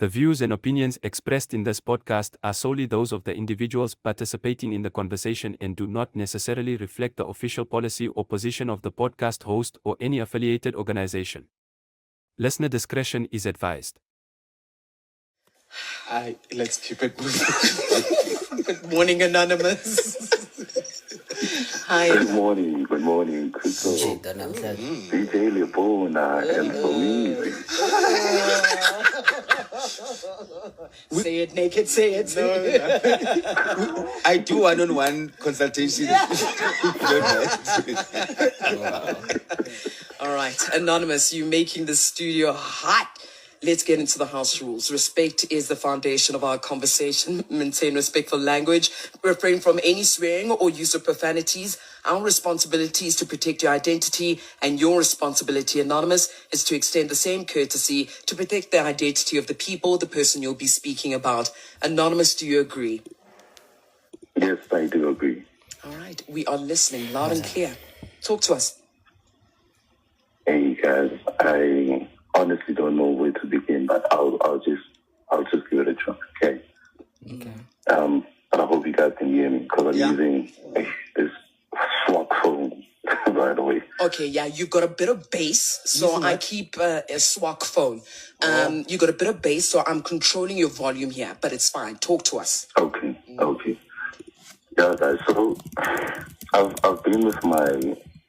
The views and opinions expressed in this podcast are solely those of the individuals participating in the conversation and do not necessarily reflect the official policy or position of the podcast host or any affiliated organization. Listener discretion is advised. Let's keep it moving. Good morning, Anonymous. Hi. Good morning, Crystal. DJ Lebona and Somizi. Say it naked, say it. No. I do one-on-one consultation. All right, Anonymous, you're making the studio hot. Let's get into the house rules. Respect is the foundation of our conversation. Maintain respectful language. Refrain from any swearing or use of profanities. Our responsibility is to protect your identity, and your responsibility, Anonymous, is to extend the same courtesy to protect the identity of the people, the person you'll be speaking about. Anonymous, do you agree? Yes, I do agree. All right, we are listening loud and clear. Talk to us. Hey guys, I honestly don't know where to begin, but I'll just give it a try. Okay. But I hope you guys can hear me because I'm using this swap phone by the way. Okay, yeah, you got a bit of bass, so I keep a swak phone. You got a bit of bass, so I'm controlling your volume here, but it's fine. Talk to us. Okay. Yeah, guys. So I've been with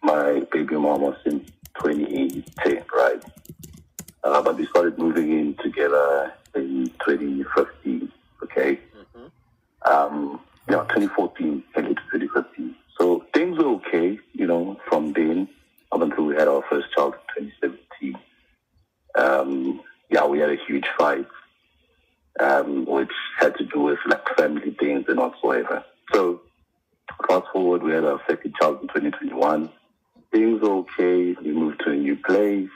my baby mama since 2010, right? But we started moving in together in 2015, okay? 2014 and into 2015. So things were okay, from then up until we had our first child in 2017. We had a huge fight, which had to do with like family things and whatsoever. So fast forward, we had our second child in 2021. Things were okay. We moved to a new place.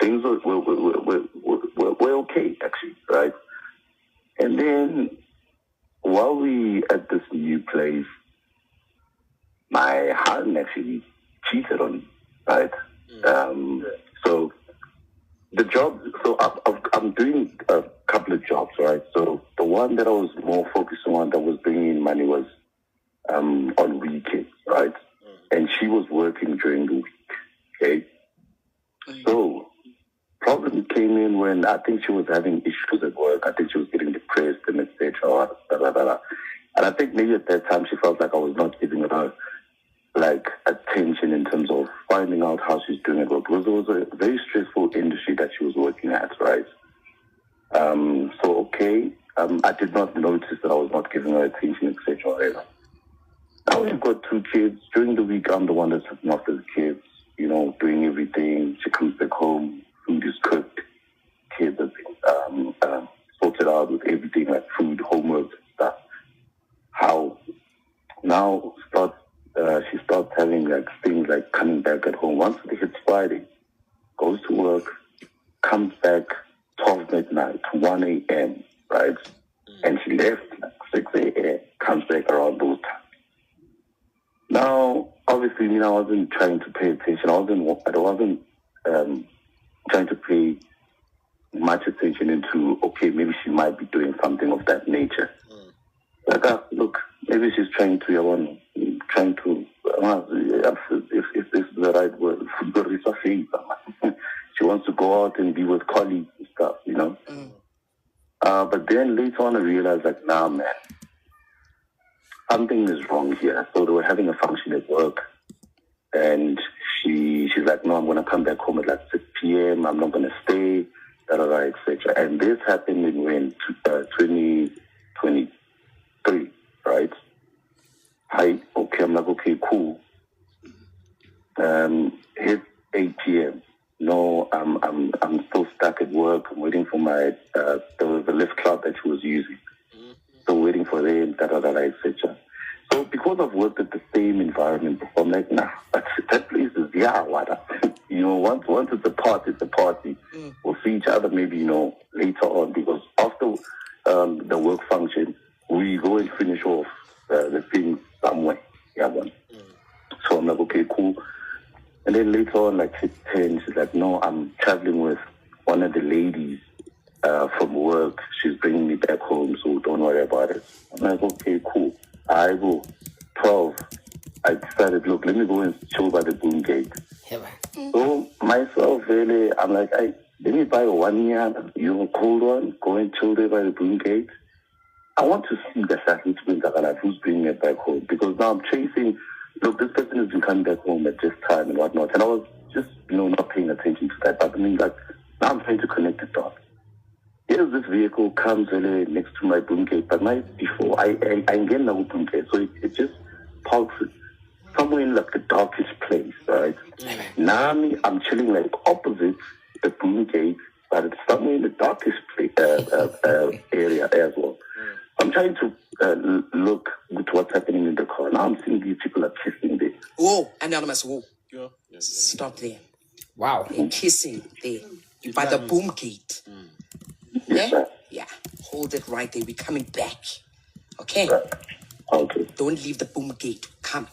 Things were okay, actually, right? And then while we at this new place, my husband actually cheated on me, right? So the job, I'm doing a couple of jobs, right? So the one that I was more focused on that was bringing in money was on weekends, right? And she was working during the week, okay? So problem came in when I think she was having issues at work. I think she was getting depressed and etc. And I think maybe at that time she felt like I was not giving her like attention in terms of finding out how she's doing at work, because it was a very stressful industry that she was working at, right? I did not notice that I was not giving her attention, etc. Now we've got two kids. During the week, I'm the one that's looking after the kids, doing everything. She comes back home, food is cooked, kids are being sorted out with everything like food, homework, stuff. How now she starts having like things like coming back at home. Once it hits Friday, goes to work, comes back 12 midnight, 1 a.m., right? And she left like 6 a.m., comes back around those times. Now, obviously, I wasn't trying to pay attention. I wasn't trying to pay much attention into, okay, maybe she might be doing something of that nature. Look, maybe she's trying to, if this is the right word, she wants to go out and be with colleagues and stuff, But then later on I realized, nah, man, something is wrong here. So they were having a function at work, and she's like, no, I'm going to come back home at like 6 p.m. I'm not going to stay, etc. And this happened in 2023, right? I'm like, okay, cool. It's 8 p.m. No, I'm still stuck at work. I'm waiting for my the lift club that she was using. So waiting for them, etc. So because I've worked at the same environment before, I'm like, nah, that place is what? Once it's a party, it's a party. We'll see each other maybe, later on, because after the work function, we go and finish off the thing somewhere. So I'm like, okay, cool. And then later on, like 10, she's like, no, I'm traveling with one of the ladies from work. She's bringing me back home, so don't worry about it. I'm like, okay, cool. I go. 12. I decided, look, let me go and chill by the boom gate. So myself, really, I'm like, let me buy a 1 year, cold one, go and chill there by the boom gate. I want to see the who's bringing me back home, because now I'm chasing, look, this person has been coming back home at this time and whatnot, and I was just, not paying attention to that. But I mean, like, now I'm trying to connect the dots. Here's this vehicle comes really next to my boom gate, but night before, I get no boom gate, so it just parks somewhere in like the darkest place, right? Now I'm chilling like opposite the boom gate, but it's somewhere in the darkest place, area as well. I'm trying to look at what's happening in the car. Now I'm seeing these people are kissing there. Whoa, Anonymous, whoa. Yeah. Stop there. Wow. They're kissing there by the boom gate. Yes, sir. Yeah. Hold it right there. We're coming back. Okay? Okay. Don't leave the boom gate. Come.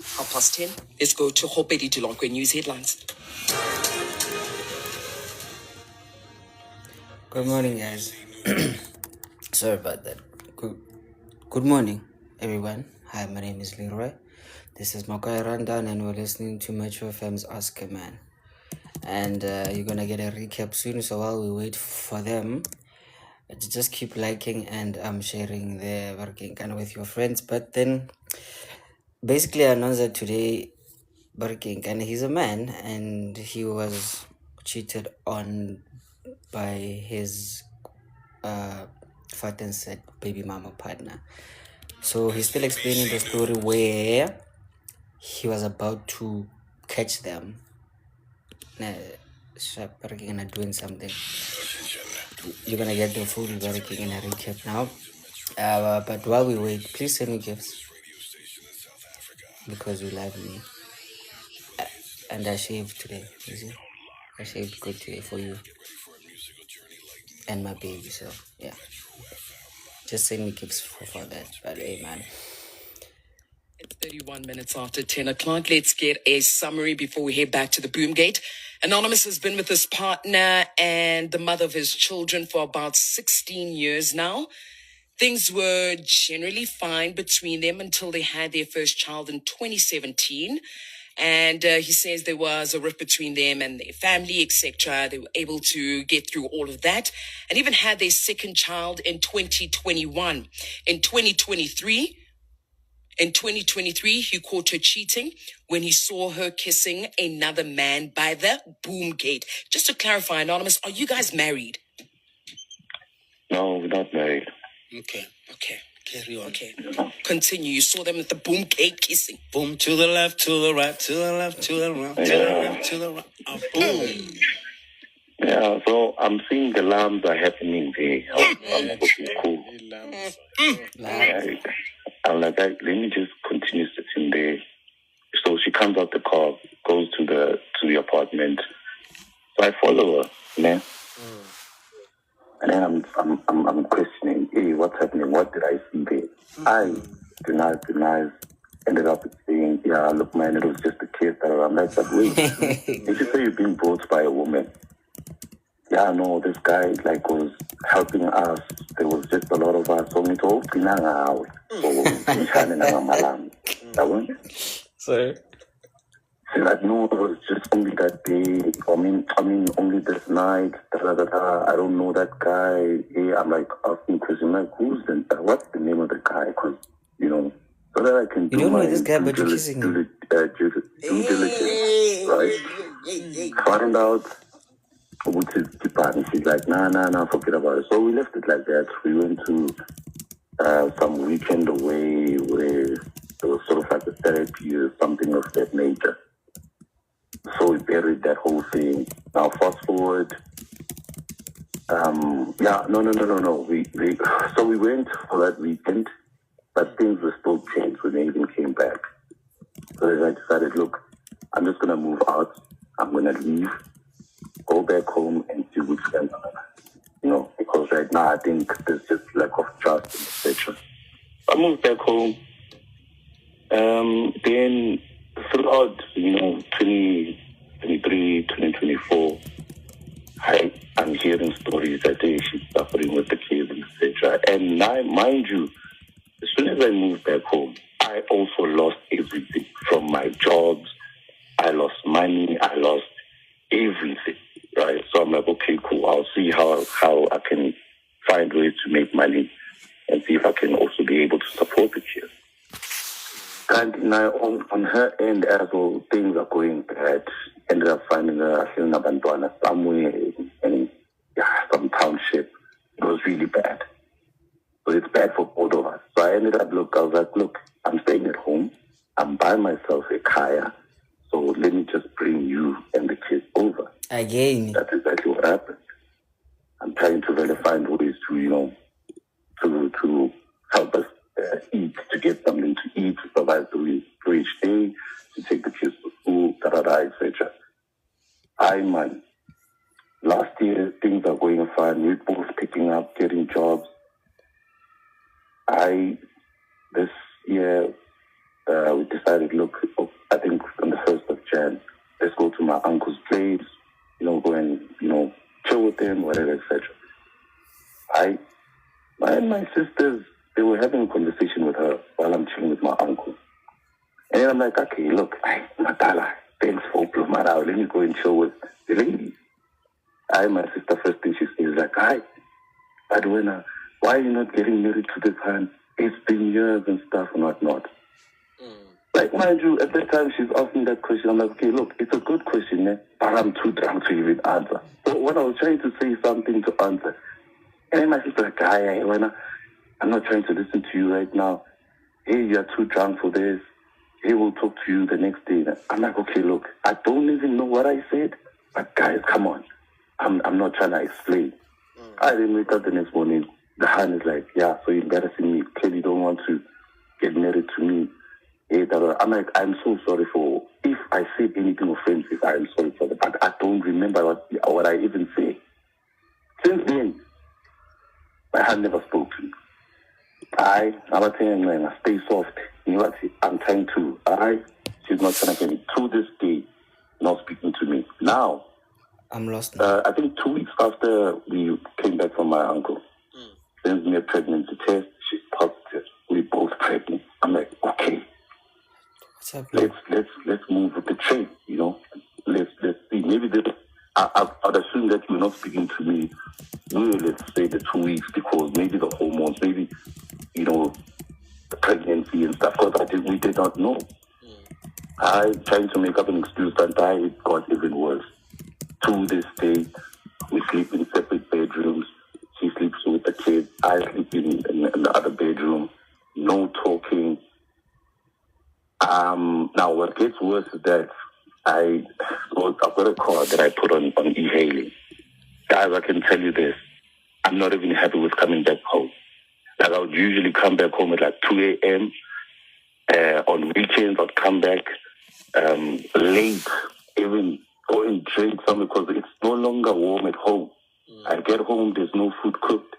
10:30. Let's go to Hopedi Dulongwe News Headlines. Good morning, guys. Sorry about that. Good morning, everyone. Hi, my name is Leroy. This is Makwai Rundown, and we're listening to Metro FM's Ask a Man. And you're gonna get a recap soon. So while we wait for them, just keep liking and sharing the working kind with your friends. But then, basically, I announced that today, working and he's a man, and he was cheated on by his fat and sad baby mama partner. So he's still explaining the story where he was about to catch them doing something. You're gonna get the full working in a recap now. But while we wait, please send me gifts because you love me. And I shaved today. You see, I shaved good today for you and my baby. So yeah, just send me gifts for that. But hey, man. It's 31 minutes after 10 o'clock. Let's get a summary before we head back to the boom gate. Anonymous has been with his partner and the mother of his children for about 16 years now. Things were generally fine between them until they had their first child in 2017. And he says there was a rift between them and their family, etc. They were able to get through all of that and even had their second child in 2021. In 2023, he caught her cheating when he saw her kissing another man by the boom gate. Just to clarify, Anonymous, are you guys married? No, we're not married. Okay. Carry on. Okay. Continue. You saw them at the boom gate kissing. Boom to the left, to the right, to the left, to the right, to the left, to the right. Boom. Yeah, so I'm seeing the lambs are happening there. I'm looking cool. I'm like, let me just continue sitting there. So she comes out the car, goes to the apartment. So I follow her, man. And then I'm questioning, hey, what's happening? What did I see there? I denies, ended up saying, yeah, look, man, it was just a kiss. I'm like, but wait, did you say you're being brought by a woman? Yeah, no, this guy was helping us. There was just a lot of us. So we told Sorry. She's like, no, it was just only that day. I mean, only this night. I don't know that guy. Yeah, I'm like asking questions like, what's the name of the guy? Because, so that I can You don't know this guy, but you're kissing him. Due diligence, right? Find out what is Kipani. She's like, nah, forget about it. So we left it like that. We went to some weekend away where there was sort of like a therapy or something of that nature. So we buried that whole thing. Now fast forward. No. So we went for that weekend, but things were still changed when they even came back. So I decided, look, I'm just gonna move out. I'm gonna leave, go back home, and see what's going on. Because right now I think there's just lack of trust and etc. I moved back home. Then throughout, 2023, 2024, I I'm hearing stories that she's suffering with the kids, etc. And now, mind you, as soon as I moved back home, I also lost everything from my jobs. I lost money. I lost everything, right? So I'm like, okay, cool. I'll see how I can find ways to make money and see if I can also be able to support the kids. And now on her end as well, things are going bad. Ended up finding her somewhere in some township. It was really bad. So it's bad for both of us. So I ended up, I was like, look, I'm staying at home. I'm buying myself a kaya. So let me just bring you and the kids over. Again. That's exactly what happened. I'm trying to really find ways to, to help us eat, to get something to eat, to provide for each day, to take the kids to school, etc. Man, last year things are going fine. We're both picking up, getting jobs. This year, we decided, look, I think on the 1st of Jan, let's go to my uncle's place, go and, chill with him, whatever, etc. My sisters, they were having a conversation with her while I'm chilling with my uncle. And then I'm like, okay, look, Matala, thanks for blowing out. Let me go and chill with the ladies. My sister first thing she says, like, hi, but why are you not getting married to this man? It's been years and stuff and whatnot. Like, mind you, at that time she's asking that question. I'm like, okay, look, it's a good question, but I'm too drunk to even answer. So when I was trying to say something to answer, and then my sister like, I'm not trying to listen to you right now. Hey, you're too drunk for this. Hey, we'll talk to you the next day. I'm like, okay, look, I don't even know what I said, but guys, come on. I'm not trying to explain. I didn't wake up the next morning. The hand is like, yeah, so you're embarrassing me. Clearly don't want to get married to me. I'm like, I'm so sorry if I said anything offensive, I'm sorry for that. But I don't remember what I even said. Since then, my hand never spoke to me. I'm telling you, stay soft. You know what? I'm trying to. She's not trying to get me. To this day, not speaking to me. Now, I'm lost now. I think 2 weeks after we came back from my uncle, sends me a pregnancy test. She's positive. We're both pregnant. I'm like, okay. What's happening? Let's move with the train, Let's see. Maybe I'd assume that you're not speaking to me. Let's say the 2 weeks because maybe the hormones, maybe the pregnancy and stuff. Because we did not know. I trying to make up an excuse, but it got even worse. To this day, we sleep in separate bedrooms. She sleeps with the kids. I sleep in the other bedroom. No talking. Now, what gets worse is that I've got a card that I put on e-hailing. Guys, I can tell you this. I'm not even happy with coming back home. Like, I would usually come back home at like 2 a.m. On weekends, I'd come back late, even go and drink something because it's no longer warm at home. I get home, there's no food cooked.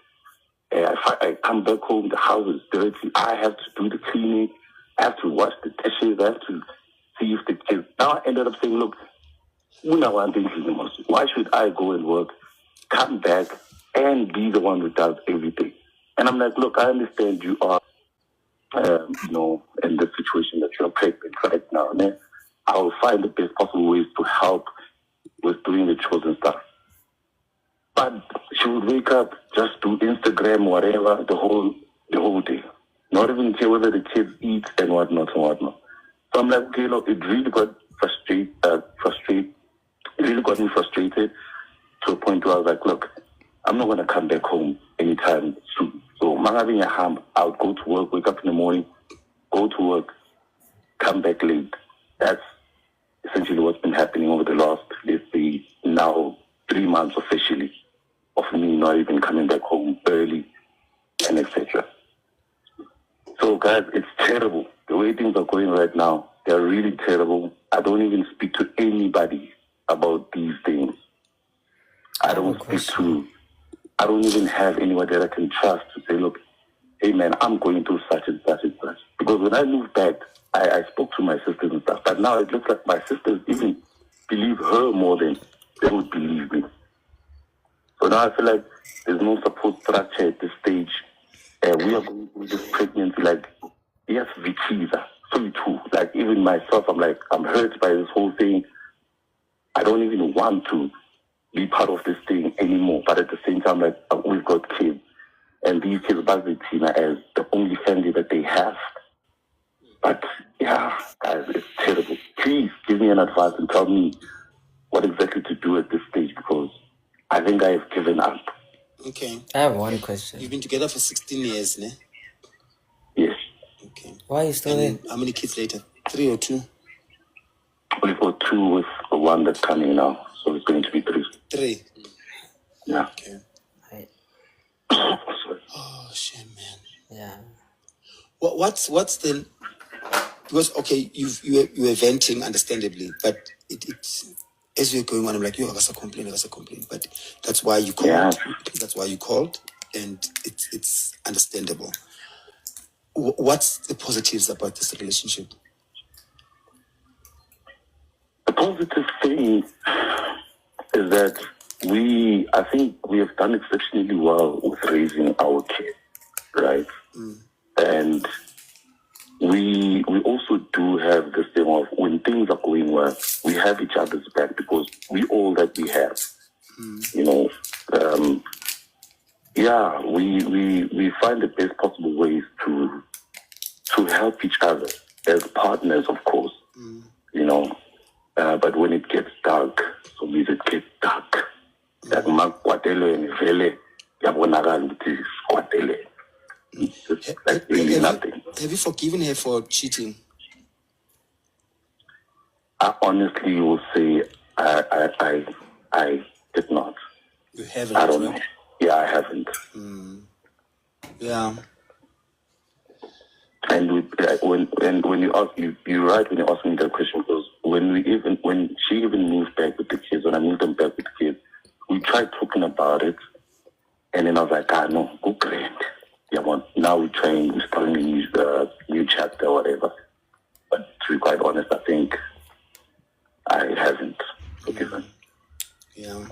I come back home, the house is dirty. I have to do the cleaning. I have to wash the dishes. I have to see if the kids... Now I ended up saying, look, why should I go and work, come back, and be the one who does everything? And I'm like, look, I understand you are, in the situation that you're pregnant right now. And I'll find the best possible ways to help with doing the chores and stuff. But she would wake up, just do Instagram, whatever, the whole day. Not even care whether the kids eat and whatnot. So I'm like, okay, look, it really got it really got me frustrated to a point where I was like, look, I'm not going to come back home anytime soon. So I would go to work, wake up in the morning, go to work, come back late. That's essentially what's been happening over the last, let's say, now 3 months officially, of me not even coming back home early and etc. So guys, it's terrible. The way things are going right now, they're really terrible. I don't even speak to anybody about these things. I don't even have anyone that I can trust to say, look, hey man, I'm going through such and such and such. Because when I moved back, I spoke to my sisters and stuff. But now it looks like my sisters even believe her more than they would believe me. So now I feel like there's no support structure at this stage. We are going through this pregnancy, like, yes, Vichiza, so too. Like, even myself, I'm like, I'm hurt by this whole thing. I don't even want to be part of this thing anymore. But at the same time, like, we've got kids. And these kids back with Tina as the only family that they have. But, yeah, guys, it's terrible. Please give me an advice and tell me what exactly to do at this stage, because I think I have given up. Okay. I have one question. You've been together for 16 years, ne? Yes. Okay. Why are you still And there? how many kids later? 3 or 2? We've got 2 with the one that's coming now. So it's going to be 3. 3. Yeah. Okay. Sorry. Oh, shame, man. Yeah. What's the... Because, okay, you were venting, understandably, but it's... As you're going on, I'm like, I got a complaint. But that's why you called. Yeah. That's why you called, and it's understandable. What's the positives about this relationship? The positive thing is that I think we have done exceptionally well with raising our kids, right? And we also do have this thing of when things are going well, we have each other's back because we all that we have. You know, we find the best possible ways to help each other as partners, of course. You know, but when it gets dark, so means it gets dark. Like makwatele and vele, yabonakala ukuthi skwatele. It's just like really nothing. Have you forgiven her for cheating? I honestly will say I did not. You haven't. I don't know. Yeah, I haven't. Yeah. And when you ask you're right when you ask me that question, because when she even moved back with the kids, when I moved them back with the kids, we tried talking about it, and then I was like, no, go grand. Yeah, well, now we're starting a new chapter or whatever. But to be quite honest, I think I haven't forgiven. Yeah.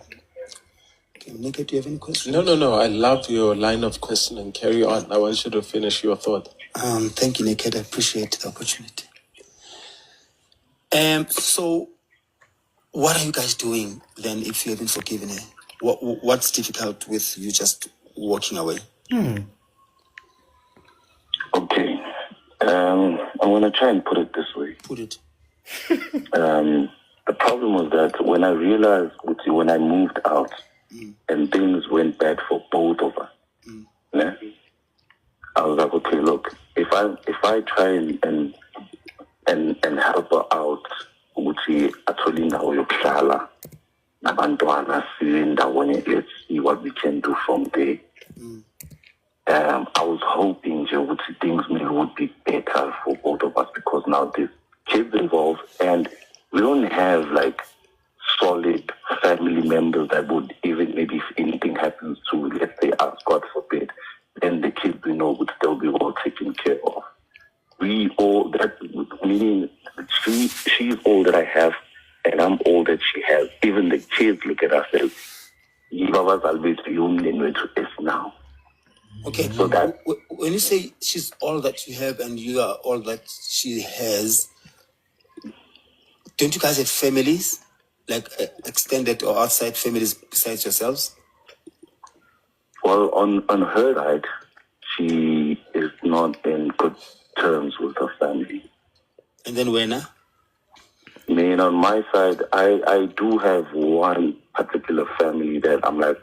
Okay, Nika, do you have any questions? No. I love your line of questioning. Carry on. I want you to finish your thought. Thank you, Nika. I appreciate the opportunity. So, what are you guys doing then if you haven't forgiven her? What's difficult with you just walking away? Okay. I'm going to try and put it this way. Put it. The problem was that when I realized, when I moved out and things went bad for both of us, yeah, I was like, okay, look, if I try and help her out, ukuthi athole indawo yokuhlala nabantwana siyendaweni, let's see what we can do from there. I was hoping ukuthi things maybe would be better for both of us, because now there's kids involved and we don't have like solid family members that would, even maybe if anything happens to, let's say us, God forbid, then the kids we know would still be well taken care of. We all, that meaning she's all that I have and I'm all that she has. Even the kids look at us as now. Okay, So that when you say she's all that you have and you are all that she has, don't you guys have families? Like extended or outside families besides yourselves? Well, on her side, she is not in good terms with her family. And then when? I mean, on my side, I do have one particular family that I'm like,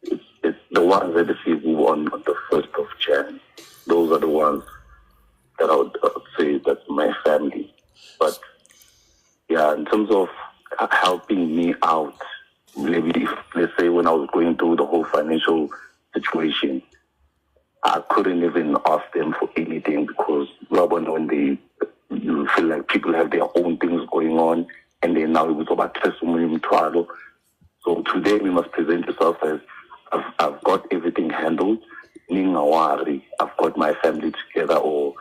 it's the ones that receive me on the 1st of Jan. Those are the ones that I would say that's my family. But yeah, in terms of helping me out, maybe if, let's say when I was going through the whole financial situation, I couldn't even ask them for anything, because when you feel like people have their own things going on, and then now it was about testimony. So today we must present yourself as I've got everything handled. I've got my family together, or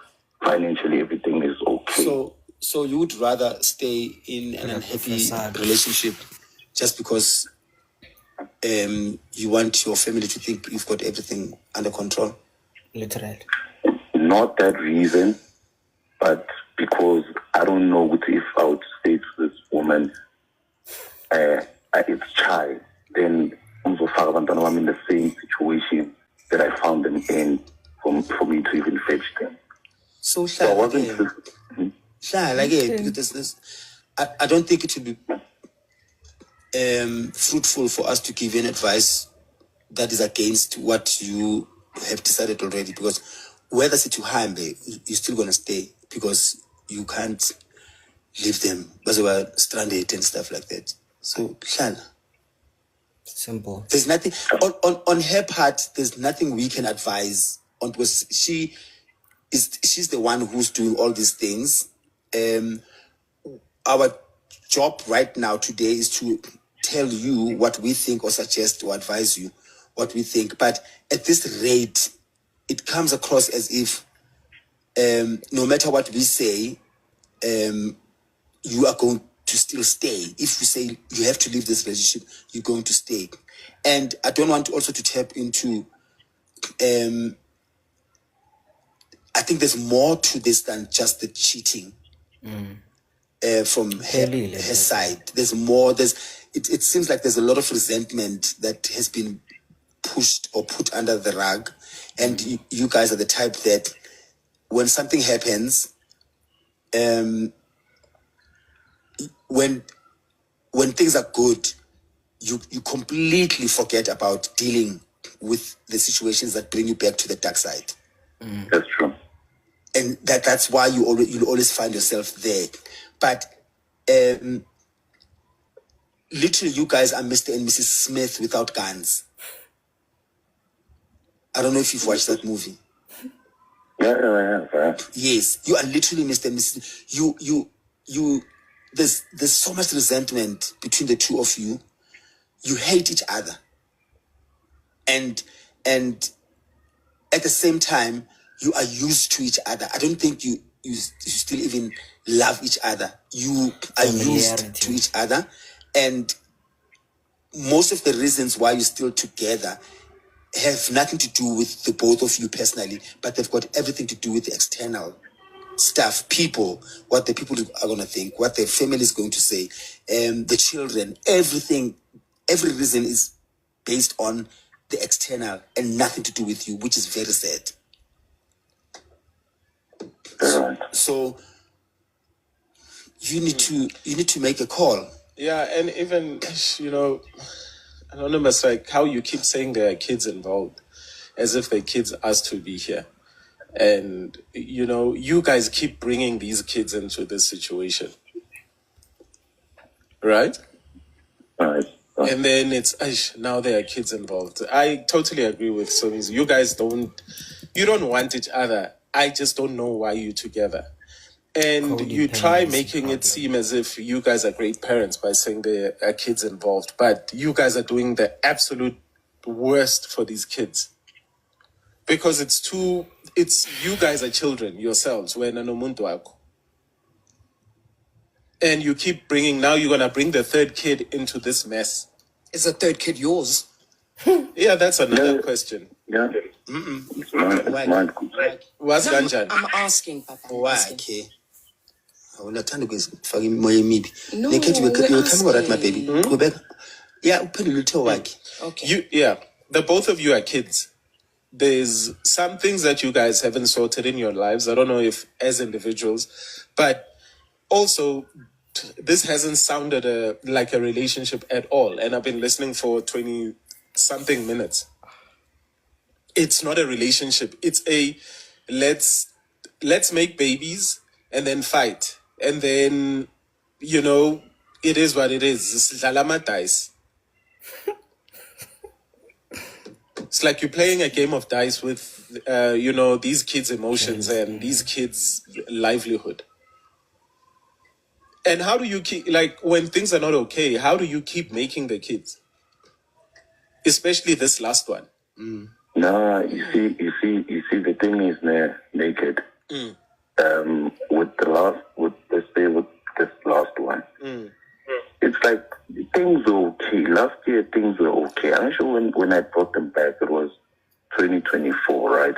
financially everything is okay. So you would rather stay in an unhappy relationship just because you want your family to think you've got everything under control? Literally. Not that reason, but because I don't know if I would say to this woman, it's child, then I'm in the same situation that I found them in for me to even fetch them. So, So I wasn't because I don't think it would be fruitful for us to give an advice that is against what you have decided already, because whether it's you're still going to stay because you can't leave them because they were stranded and stuff like that. So, Simple. there's nothing on her part. There's nothing we can advise on, because she's the one who's doing all these things. Our job right now today is to tell you what we think or suggest or advise you what we think. But at this rate, it comes across as if no matter what we say, you are going to still stay. If we say you have to leave this relationship, you're going to stay. And I don't want also to tap into, I think there's more to this than just the cheating from her side. There's more. It seems like there's a lot of resentment that has been pushed or put under the rug. And you guys are the type that when something happens, when things are good, you completely forget about dealing with the situations that bring you back to the dark side. That's true. And that's why you'll always find yourself there. But literally, you guys are Mr. and Mrs. Smith without guns. I don't know if you've watched that movie. Yeah. Yes, you are literally Mr. and Mrs. You. There's so much resentment between the two of you. You hate each other, and at the same time, you are used to each other. I don't think you still even love each other. You are used to each other, and most of the reasons why you're still together have nothing to do with the both of you personally, but they've got everything to do with the external stuff, people, what the people are going to think, what their family is going to say, the children, everything, every reason is based on the external and nothing to do with you, which is very sad. So you need to make a call. Yeah, and even, Anonymous, like how you keep saying there are kids involved, as if the kids asked to be here. And, you guys keep bringing these kids into this situation. Right? And then it's, now there are kids involved. I totally agree with Somizi. You guys you don't want each other. I just don't know why you're together. And you try making it seem as if you guys are great parents by saying there are kids involved. But you guys are doing the absolute worst for these kids. Because it's you guys are children yourselves. And you keep now you're going to bring the third kid into this mess. Is the third kid yours? Yeah, that's another question. Yeah. It's mine. What's Ganjan? I'm asking, Papa. Why? Okay. I will not turn to fucking my maybe. No, you we're coming out, my baby. Go back. Yeah, open a little work. Okay. The both of you are kids. There's some things that you guys haven't sorted in your lives. I don't know if as individuals, but also this hasn't sounded like a relationship at all. And I've been listening for 20-something minutes. It's not a relationship. It's a let's make babies and then fight. And then, it is what it is. It's Lalama dice. It's like you're playing a game of dice with, these kids' emotions and these kids' livelihood. And how do you keep, when things are not okay, how do you keep making the kids? Especially this last one. No, you see, the thing is naked. With this last one, it's like things were okay. Last year, things were okay. I'm sure when I brought them back, it was 2024, right?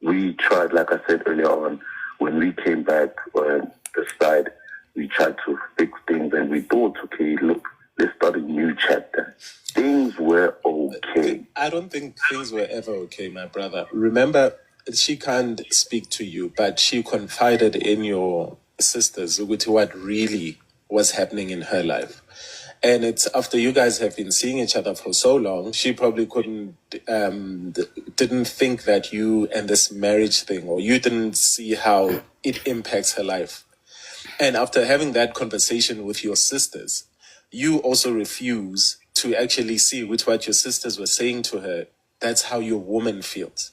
We tried, like I said earlier on, when we came back on the side, we tried to fix things and we thought, okay, look, let's start a new chapter. Things were okay. I don't think things were ever okay, my brother. Remember, she can't speak to you, but she confided in your sisters with what really was happening in her life. And it's after you guys have been seeing each other for so long, she probably didn't think that you and this marriage thing, or you didn't see how it impacts her life. And after having that conversation with your sisters, you also refuse to actually see with what your sisters were saying to her. That's how your woman feels.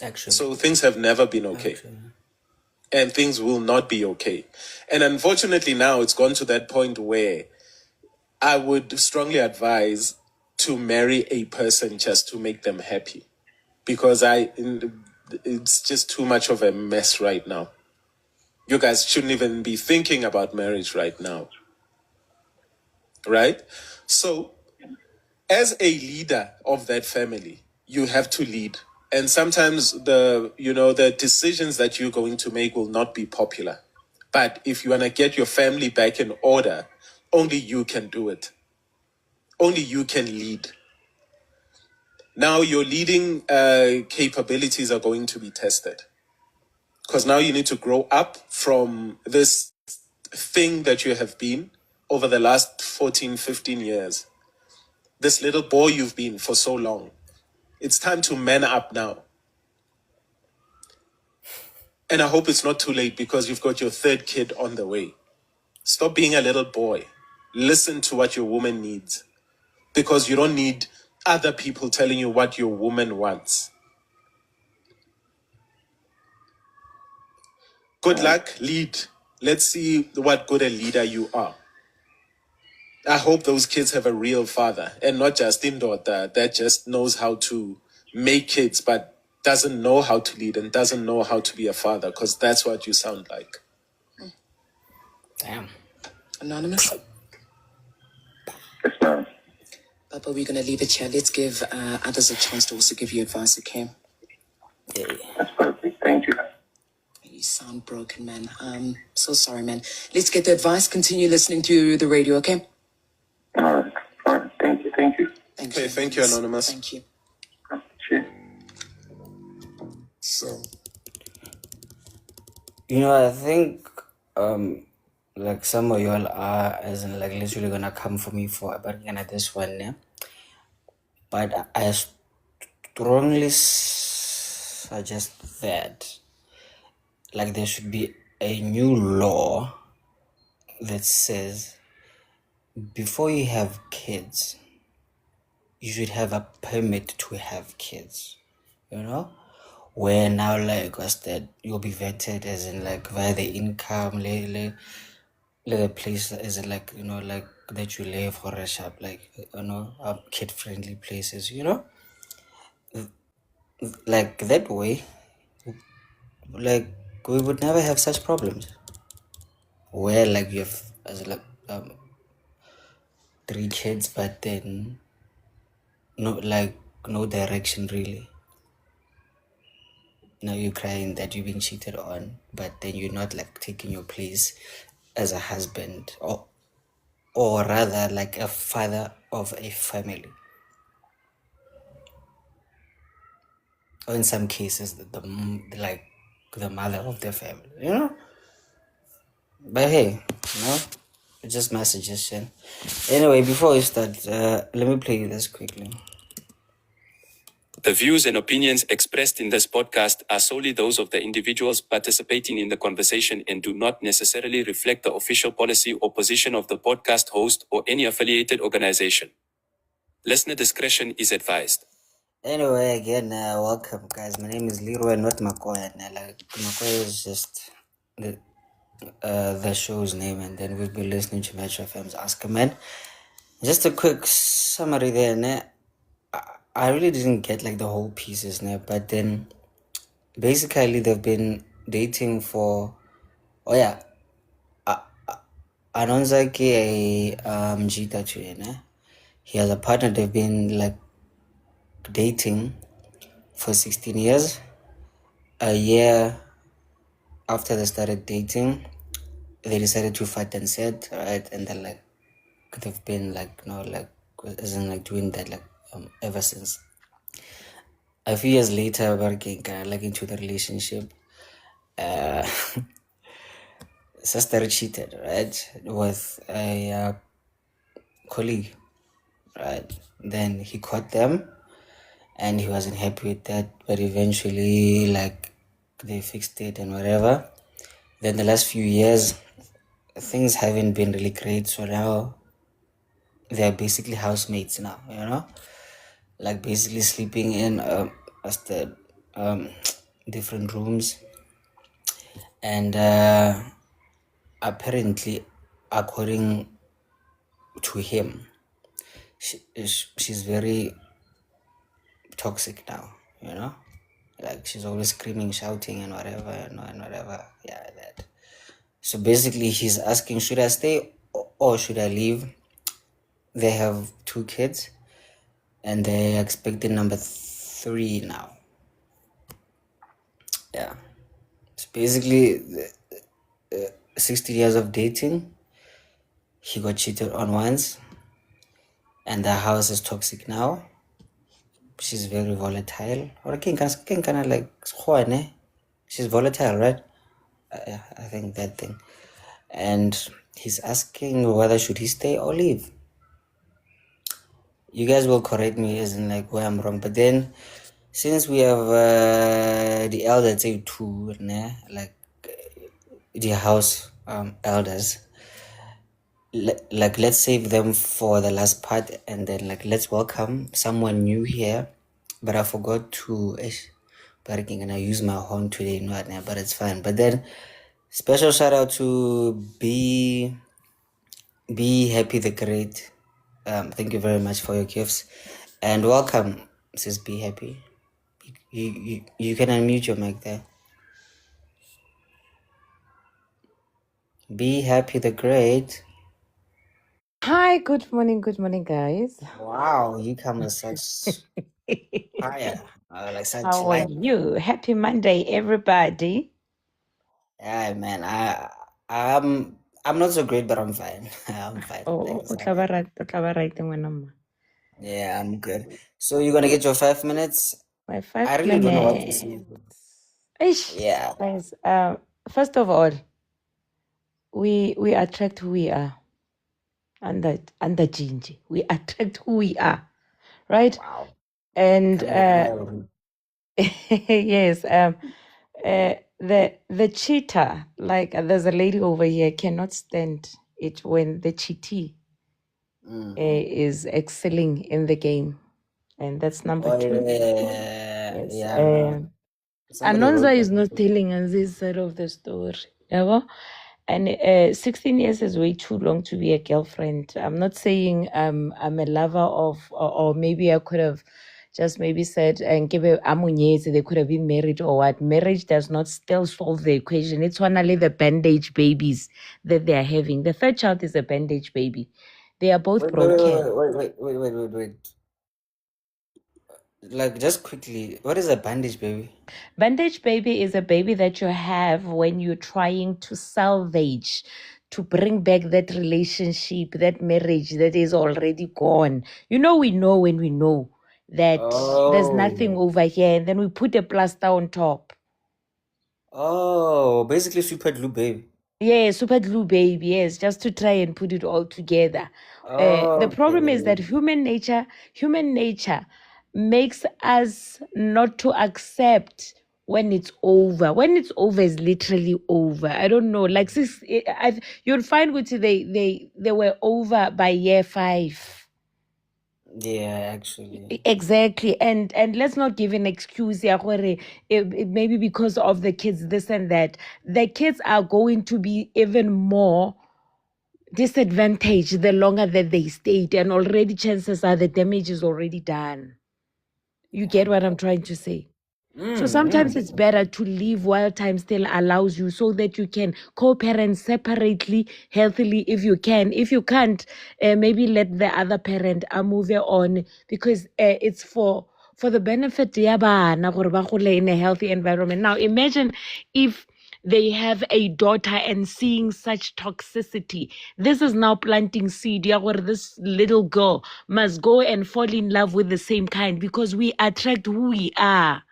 Actually. So things have never been okay. And things will not be okay. And unfortunately now it's gone to that point where I would strongly advise to marry a person just to make them happy. Because it's just too much of a mess right now. You guys shouldn't even be thinking about marriage right now. Right? So, as a leader of that family, you have to lead. And sometimes the decisions that you're going to make will not be popular. But if you want to get your family back in order, only you can do it. Only you can lead. Now your leading capabilities are going to be tested. Because now you need to grow up from this thing that you have been over the last 14, 15 years. This little boy you've been for so long. It's time to man up now. And I hope it's not too late because you've got your third kid on the way. Stop being a little boy. Listen to what your woman needs. Because you don't need other people telling you what your woman wants. Good luck, lead. Let's see what good a leader you are. I hope those kids have a real father and not just in daughter that just knows how to make kids but doesn't know how to lead and doesn't know how to be a father, because that's what you sound like. Damn. Anonymous? Yes, ma'am. Papa, we're going to leave it here. Let's give others a chance to also give you advice, okay? Yeah. That's perfect. Thank you. You sound broken, man. So sorry, man. Let's get the advice. Continue listening to the radio, okay? All right. Thank you. Thank you. Okay, thank you, Anonymous. Thank you. Cheers. So, I think like some of y'all are as in like literally gonna come for me for about this one, yeah. But I strongly suggest that like there should be a new law that says before you have kids, you should have a permit to have kids, where now like what's that, you'll be vetted as in like via the income, the place is it like like that you live for a shop, like kid friendly places, like that way, like we would never have such problems where like you have as like 3 kids but then no direction really. Now you're crying that you're being cheated on, but then you're not like taking your place as a husband or rather like a father of a family, or in some cases the mother of the family, but hey, it's just my suggestion. Anyway, before we start, let me play this quickly. The views and opinions expressed in this podcast are solely those of the individuals participating in the conversation and do not necessarily reflect the official policy or position of the podcast host or any affiliated organization. Listener discretion is advised. Anyway, again, welcome guys. My name is Leroy, not McCoy. Like McCoy is just the show's name, and then we'll be listening to Metro FM's Ask a Man. Just a quick summary there, I really didn't get like the whole pieces, but then basically they've been dating for Anonza ke Jita Chuyene. He has a partner. They've been like dating for 16 years. A year after they started dating, they decided to fight and said, right? And then like they've been like isn't like doing that ever since. A few years later, working like into the relationship, sister cheated, right, with a colleague, right? Then he caught them, and he wasn't happy with that. But eventually, like they fixed it and whatever. Then the last few years, things haven't been really great. So now they're basically housemates now, like basically sleeping in as the different rooms. And apparently, according to him, she's very toxic now, like she's always screaming, shouting, and whatever, and whatever. Yeah, that. So basically, he's asking, should I stay or should I leave? They have 2 kids, and they're expecting number 3 now. Yeah. So basically, 60 years of dating, he got cheated on once, and the house is toxic now. She's very volatile. Or can kind of like she's volatile, right? I think that thing. And he's asking whether should he stay or leave. You guys will correct me as in like where I'm wrong, but then since we have the elders say two, like the house elders, like let's save them for the last part, and then like let's welcome someone new here. But I forgot to barking, and I use my horn today, but it's fine. But then special shout out to be happy the great. Thank you very much for your gifts, and welcome, sis. Be happy. You can unmute your mic there. Be happy the great. Hi, good morning, guys. Wow, you come with such fire, like such How are light. you? Happy Monday, everybody. Yeah, man. I'm not so great, but I'm fine. I'm fine. Oh, Thanks. right. Yeah, I'm good. So you're gonna get your 5 minutes? My I 5 really don't know what to say. minutes. Ish, Yeah. guys, first of all, we attract who we are. Under Gingy. We attract who we are. Right? Wow. And Come yes, the cheater, like there's a lady over here, cannot stand it when the cheatee is excelling in the game, and that's number Oh, 2. yeah. Yes. Yeah. Somebody wrote Anonza is that. not telling us this side of the story. Yabo? And 16 years is way too long to be a girlfriend. I'm not saying I'm a lover of, or maybe I could have just maybe said, and give a amunyezi, they could have been married or what. Marriage does not still solve the equation. It's only the bandage babies that they are having. The third child is a bandage baby. They are both broken. Wait. Like, just quickly, what is a bandage, baby? Bandage baby is a baby that you have when you're trying to salvage, to bring back that relationship, that marriage that is already gone. We know when we know that there's nothing over here, and then we put a plaster on top. Oh, basically super glue, baby. Yeah, super glue baby, yes, just to try and put it all together. The problem is that human nature makes us not to accept when it's over. When it's over, is literally over. I don't know. Like you'll find which they were over by year 5. Yeah, actually. Exactly. And let's not give an excuse here, it maybe because of the kids, this and that. The kids are going to be even more disadvantaged the longer that they stayed, and already chances are the damage is already done. You get what I'm trying to say? So sometimes it's better to leave while time still allows you, so that you can co-parent separately, healthily, if you can. If you can't, maybe let the other parent move on, because it's for the benefit ya bana gore ba gole in a healthy environment. Now imagine if they have a daughter and seeing such toxicity. This is now planting seed where this little girl must go and fall in love with the same kind, because we attract who we are.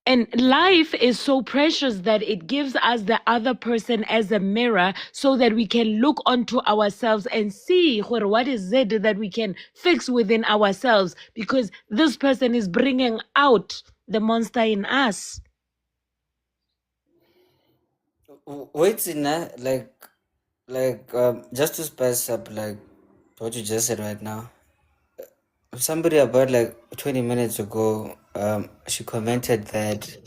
And life is so precious that it gives us the other person as a mirror, so that we can look onto ourselves and see what is it that we can fix within ourselves, because this person is bringing out the monster in us. Wait, just to spice up, like what you just said right now. Somebody about like 20 minutes ago, she commented that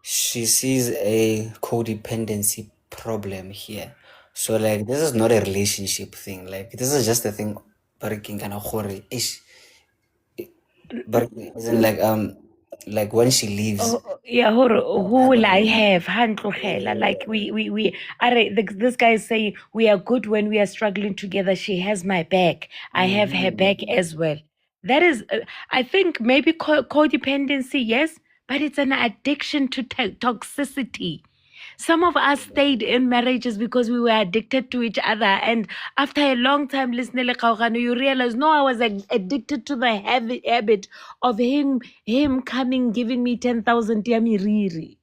she sees a codependency problem here. So like this is not a relationship thing. Like this is just a thing. Breaking kind of horror ish. But isn't like when she leaves. Yeah, who will I have? Handlogela. Like we are this guy is saying we are good when we are struggling together. She has my back. I have her back as well. That is, I think maybe codependency, yes, but it's an addiction to toxicity. Some of us stayed in marriages because we were addicted to each other. And after a long time listening to Kaugano, you realize, no, I was addicted to the habit of him coming, giving me 10,000 yamiriri.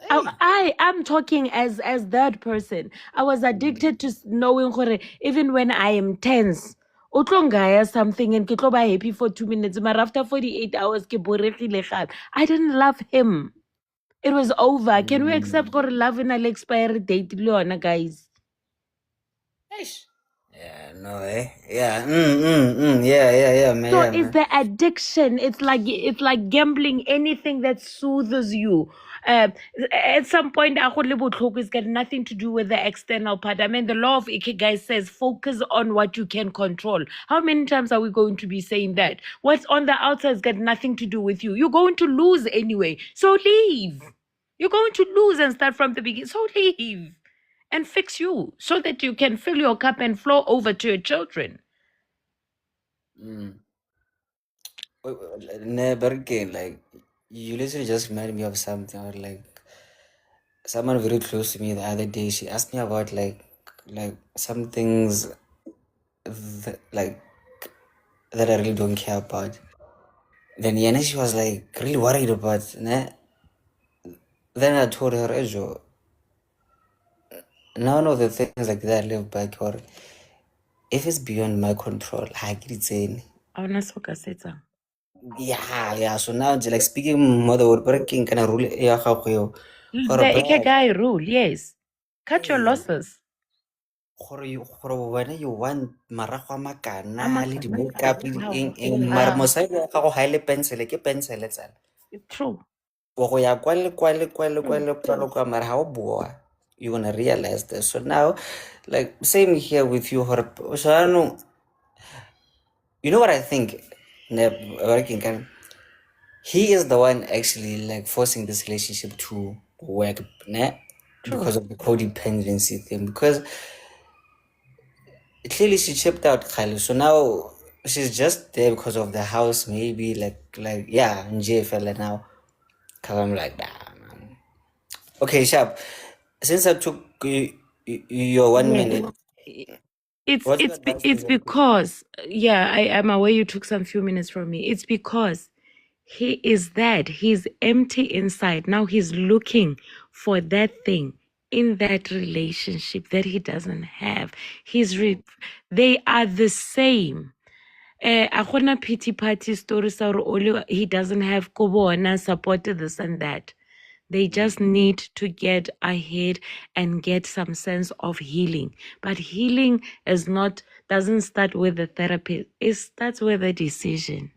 I'm talking as that person. I was addicted to knowing even when I am tense. Utlongaya something and ke tlo ba happy for 2 minutes, but after 48 hours ke boregile gape. I didn't love him. It was over. Can we accept gore love in an expiry date, Leona, guys? Yeah, no, yeah, yeah, man. So Yeah, it's man. the addiction. It's like gambling. Anything that soothes you. At some point, it's got nothing to do with the external part. I mean, the law of Ikigai says focus on what you can control. How many times are we going to be saying that? What's on the outside has got nothing to do with you. You're going to lose anyway. So leave. You're going to lose and start from the beginning. So leave and fix you, so that you can fill your cup and flow over to your children. Never again. Like you literally just reminded me of something. Or like someone very close to me the other day. She asked me about like some things like that I really don't care about. Then Yana, she was like really worried about. Then I told her, Ejo, none of the things like that I live back, or if it's beyond my control, I get it saying. Yeah. So now, like speaking mother word, breaking kind of rule, yeah, how you, The Ikigai rule, yes. Cut your losses. When you want marago a makana le Makana, di-makeup le di-eng mara mosadi wa gago ga e le pensele ke pensele tsala True. wa go ya kwa le kwa mara ga o boa you're gonna realize this. So now like same here with you so I don't know, you know what I think working can he is the one actually like forcing this relationship to work because of the codependency thing, because clearly she chipped out Kylie. So now she's just there because of the house, maybe like yeah, and JFL now. Cause I'm like, nah, man. Okay, Sharp. Since I took your 1 minute, what's your advice to It's the- because I am aware you took some few minutes from me. It's because he is that he's empty inside. Now he's looking for that thing in that relationship that he doesn't have. They are the same. A gona pity party stories are only he doesn't have kobona support this and that. They just need to get ahead and get some sense of healing. But healing doesn't start with the therapy. It starts with a decision.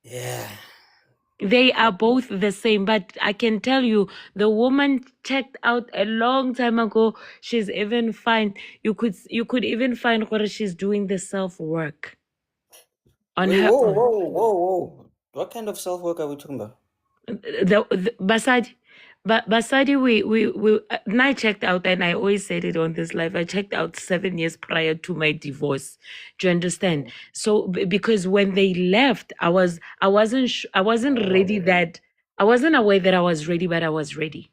Yeah. They are both the same, but I can tell you, the woman checked out a long time ago. She's even fine. You could even find where she's doing the self work on Wait, her whoa, own. whoa. What kind of self-work are we talking about? Basadi, and I checked out, and I always said it on this live. I checked out 7 years prior to my divorce. Do you understand? So because when they left, I wasn't ready that I wasn't aware that I was ready, but I was ready.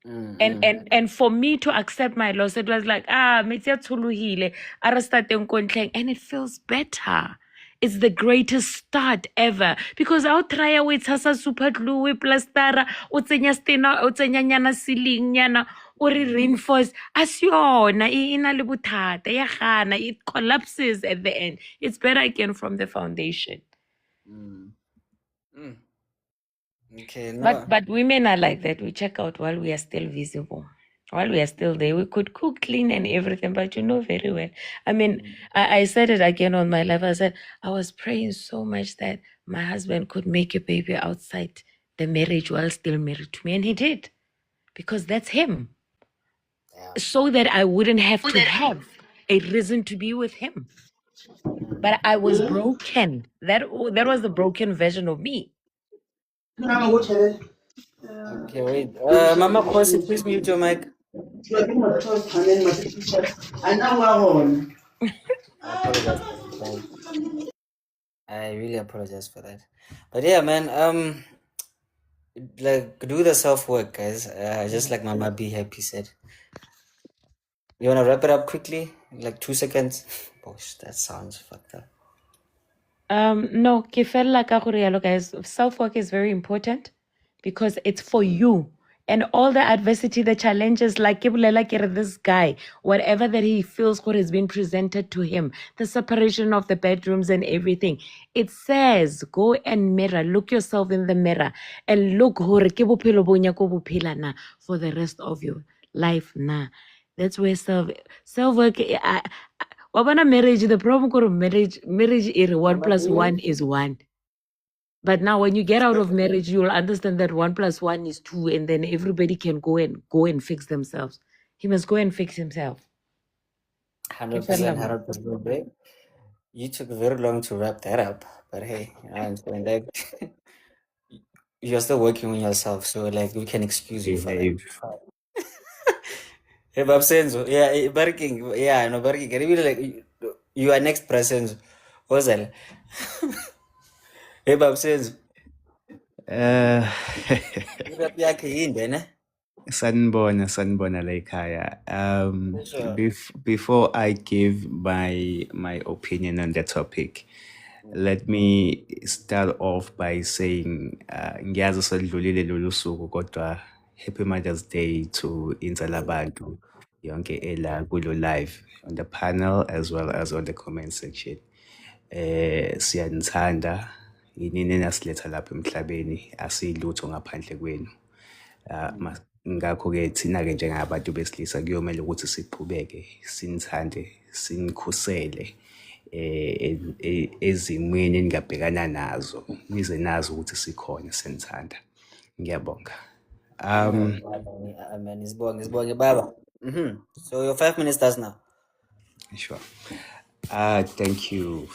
And for me to accept my loss, it was like, metsi a tsholohile, a re stateng ko ntlheng, and it feels better. It's the greatest start ever because I'll try o itshasa super glue, o plastera, o tsenya stena, o tsenya nyana ceiling nyana, o re reinforce. As yona e na le bothata ya gana, it collapses at the end. It's better again from the foundation. Okay, now But women are like that. We check out while we are still visible. While we are still there, we could cook, clean, and everything, but you know very well. I mean, I said it again on my live. I said, I was praying so much that my husband could make a baby outside the marriage while still married to me. And he did, because that's him. So that I wouldn't have to have a reason to be with him. But I was broken. That was the broken version of me. okay, wait. Mama Khosi, please mute your mic. I apologize for that, guys. I really apologize for that. But yeah, man, like do the self-work, guys. Just like Mama Be Happy said. You wanna wrap it up quickly? Like 2 seconds? Gosh, that sounds fucked up. No, ke fela ka gore yalo, guys. Self-work is very important because it's for you. And all the adversity, the challenges, like ke bolela ke re, this guy, whatever that he feels what has been presented to him, the separation of the bedrooms and everything, it says, go and mirror, look yourself in the mirror and look gore ke bophelo bo nyako bo phela na for the rest of your life na. That's where self-work, wabana marriage, the problem kore marriage is 1 plus 1 is 1. But now when you get out of marriage, you'll understand that 1 plus 1 is 2, and then everybody can go and fix themselves. He must go and fix himself. 100%, 100%, babe. You took very long to wrap that up, but hey, I understand that. You're still working on yourself, so like we can excuse you for that. Hey, Bob Senzo, yeah, barking, yeah, no barking. I really like you are next person. What's that? Hey, Bob Senzo, wrap yake yinde, ne? Sanibona la ekhaya. Sure. Before I give my opinion on the topic, let me start off by saying ngiyazi selidlulile lolu suku kodwa happy Mother's Day to inzala bantu yonke ela kulo live on the panel as well as on the comment section. Siyanithanda yinini nasiletha lapha emhlabeni asilutho ngaphandle kwenu. Ngakho-ke thina-ke njengabantu besilisa kuyomele ukuthi siqhubeke sinithande sinikhusele ezimweni eningabhekana nazo nize nazi ukuthi sikhona senithanda. Ngiyabonga. Amen. It's born, Baba. So your 5 minutes starts now. Sure. Thank you,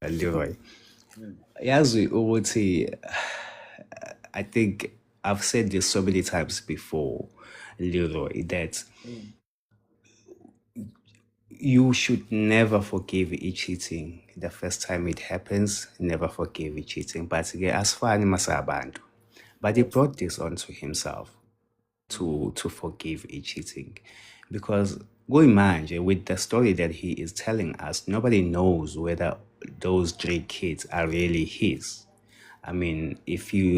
Leroy. Yazi ukuthi I think I've said this so many times before, Leroy, that you should never forgive a cheating the first time it happens. Never forgive a cheating. But as far as but he brought this onto himself to forgive a cheating, because going manje with the story that he is telling us, nobody knows whether those 3 kids are really his. I mean,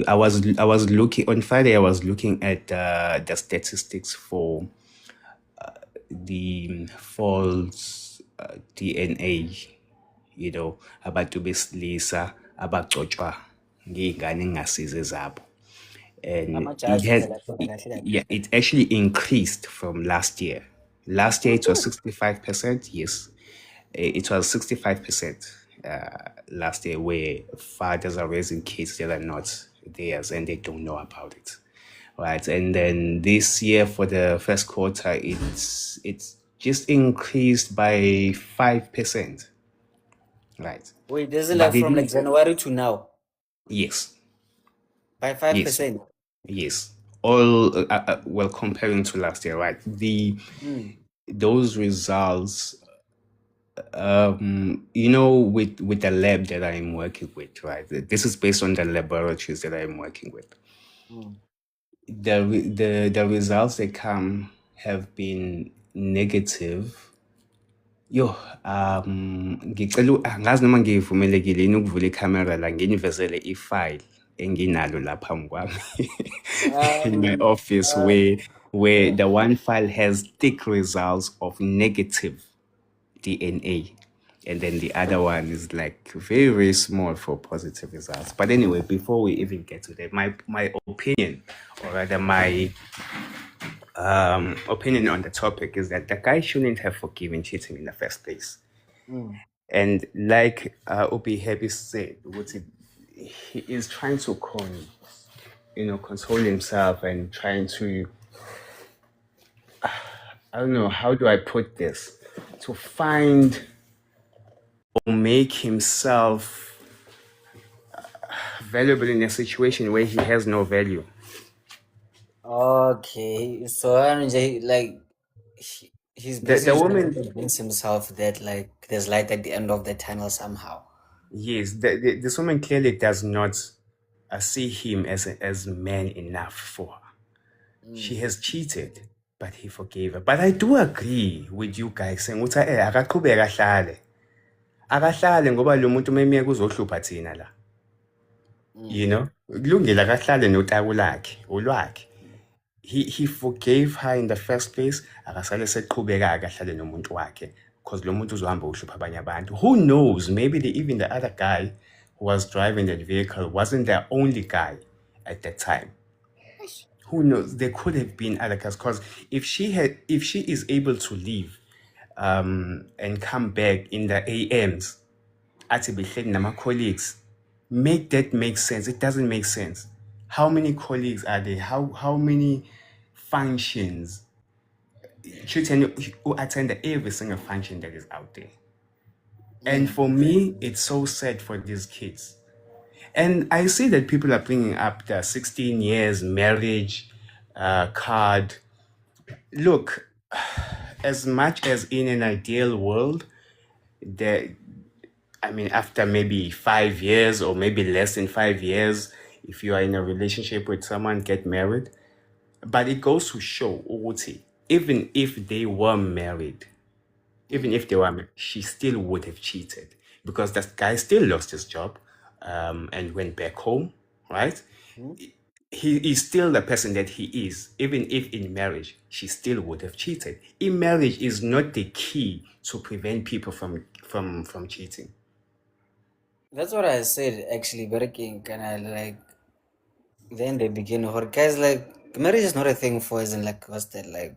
I was looking on Friday. I was looking at the statistics for the false DNA, abantu besilisa abagcotshwa ngey'ngane engasize zabo. And it actually increased from last year. Last year it was 65%. Yes, it was 65% last year, where fathers are raising kids that are not theirs and they don't know about it. Right. And then this year for the first quarter, it's just increased by 5%. right? Wait, this is But like they from like didn't. January to now Yes, by yes, 5%. yes. All well, comparing to last year, right? Those results, with the lab that I'm working with, right? This is based on the laboratories that I'm working with. The results that come have been negative. Yo, angazi noma ngivumelekile yini ukuvula ikhamera la nginivezele ifile enginalo lapha phambi kwami in my Um, office, where the one file has thick results of negative DNA, and then the other one is like very, very small for positive results. But anyway, before we even get to that, my opinion, or rather my opinion on the topic, is that the guy shouldn't have forgiven cheating in the first place. And like Obi Happy said, he is trying to console himself and trying to, I don't know, how do I put this, to find or make himself valuable in a situation where he has no value. okay, so like he's The basically trying to woman, convince himself that like there's light at the end of the tunnel somehow. yes, this woman clearly does not see him as man enough for her. She has cheated, but he forgave her. But I do agree with you guys saying ukuthi akaqhubeka akahlale ngoba lo muntu memiyeka uzohlupha thina la. Kulungile akahlale notaku lakhe olwakhe. He forgave her in the first place, akasale seqhubeka akahlale nomuntu wakhe, because lo muntu uzohamba uhlupha abanye abantu. Who knows, maybe even the other guy who was driving that vehicle wasn't the only guy at that time. Who knows, there could have been other guys, because if she is able to leave and come back in the AMs athi behleli nama colleagues, make sense. It doesn't make sense. How many colleagues are there? How many functions? She attend every single function that is out there. And for me, it's so sad for these kids. And I see that people are bringing up the 16 years marriage card. Look, as much as in an ideal world, after maybe 5 years or maybe less than 5 years, if you are in a relationship with someone, get married. But it goes to show, even if they were married, she still would have cheated, because that guy still lost his job and went back home, right? He is still the person that he is. Even if in marriage, she still would have cheated. In marriage is not the key to prevent people from cheating. That's what I said actually, Berking, and I like then they begin or guys like marriage is not a thing for as in like what's that like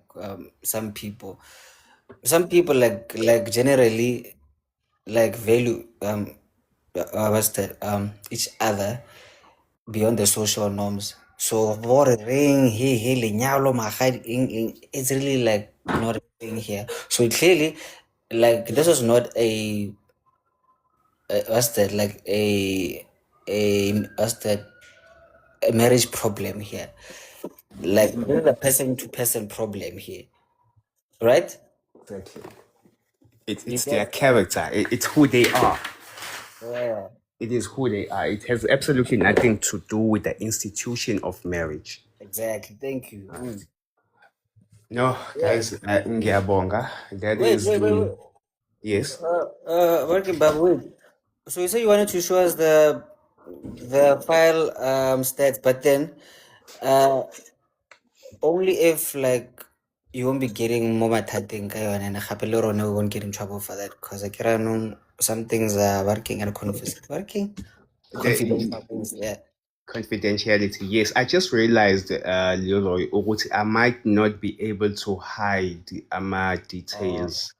some people like generally like value what's that each other beyond the social norms. So boring he lenyalo magadi it's really like not a thing here. So clearly like this is not a what's that like a what's that a marriage problem here. Like there's a person to person problem here, right? Exactly. You It's their get character. It's who they are. yeah, It is who they are. It has absolutely nothing to do with the institution of marriage. exactly. Thank you. No, guys, ngiyabonga. That Wait, is wait, wait, the wait. yes. Working, but wait. So you say you wanted to show us the file stats, but then only if like you won't be getting more mathating and happy or no won't get in trouble for that because like some things are working and working confidential things. Yeah. Confidentiality. Yes, I just realized, Leroy, ukuthi I might not be able to hide my details.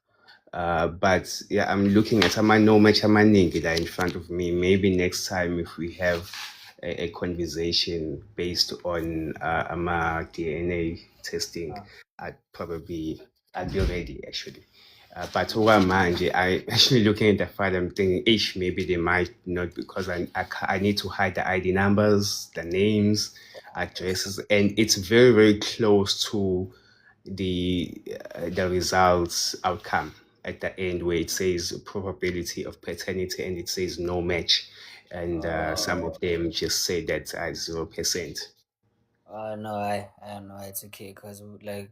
But yeah, I'm looking at my no match amaningi in front of me. Maybe next time if we have a conversation based on my DNA testing, I'd be ready actually. But manje, I actually looking at the file, I'm thinking, maybe they might not, because I need to hide the ID numbers, the names, addresses, and it's very, very close to the results outcome at the end, where it says probability of paternity and it says no match, and some of them just say that 0%. No, I don't know. It's okay because like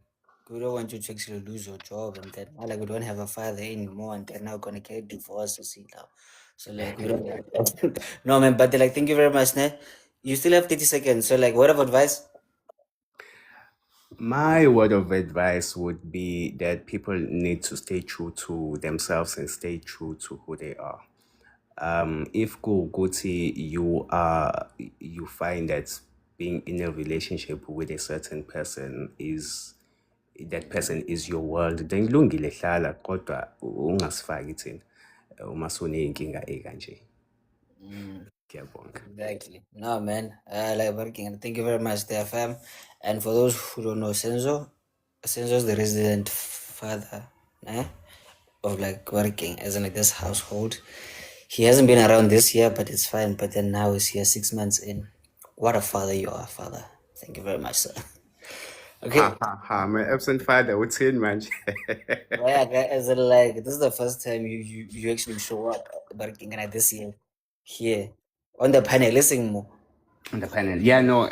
we don't want you to actually lose your job, and then like we don't have a father anymore, and they're now gonna get divorced. You see now, so like we don't. No man, but like thank you very much, ne? You still have 30 seconds. So like, word of advice? My word of advice would be that people need to stay true to themselves and stay true to who they are. If Guti, you find that being in a relationship with a certain person is that person is your world, then kulungile hlala kodwa ungasifaki thina uma suneyinkinga ekanje. Ngiyabonga. Exactly. No man, like working, and thank you very much, there, fam. And for those who don't know, Senzo's the resident father, of like working as in like this household. He hasn't been around this year, but it's fine. But then now he's here 6 months in. What a father you are, father. Thank you very much, sir. Okay. My absent father would say, man. Yeah, as in like this is the first time you actually show up working like this year here on the panel. Listening more. On the panel. Yeah, no,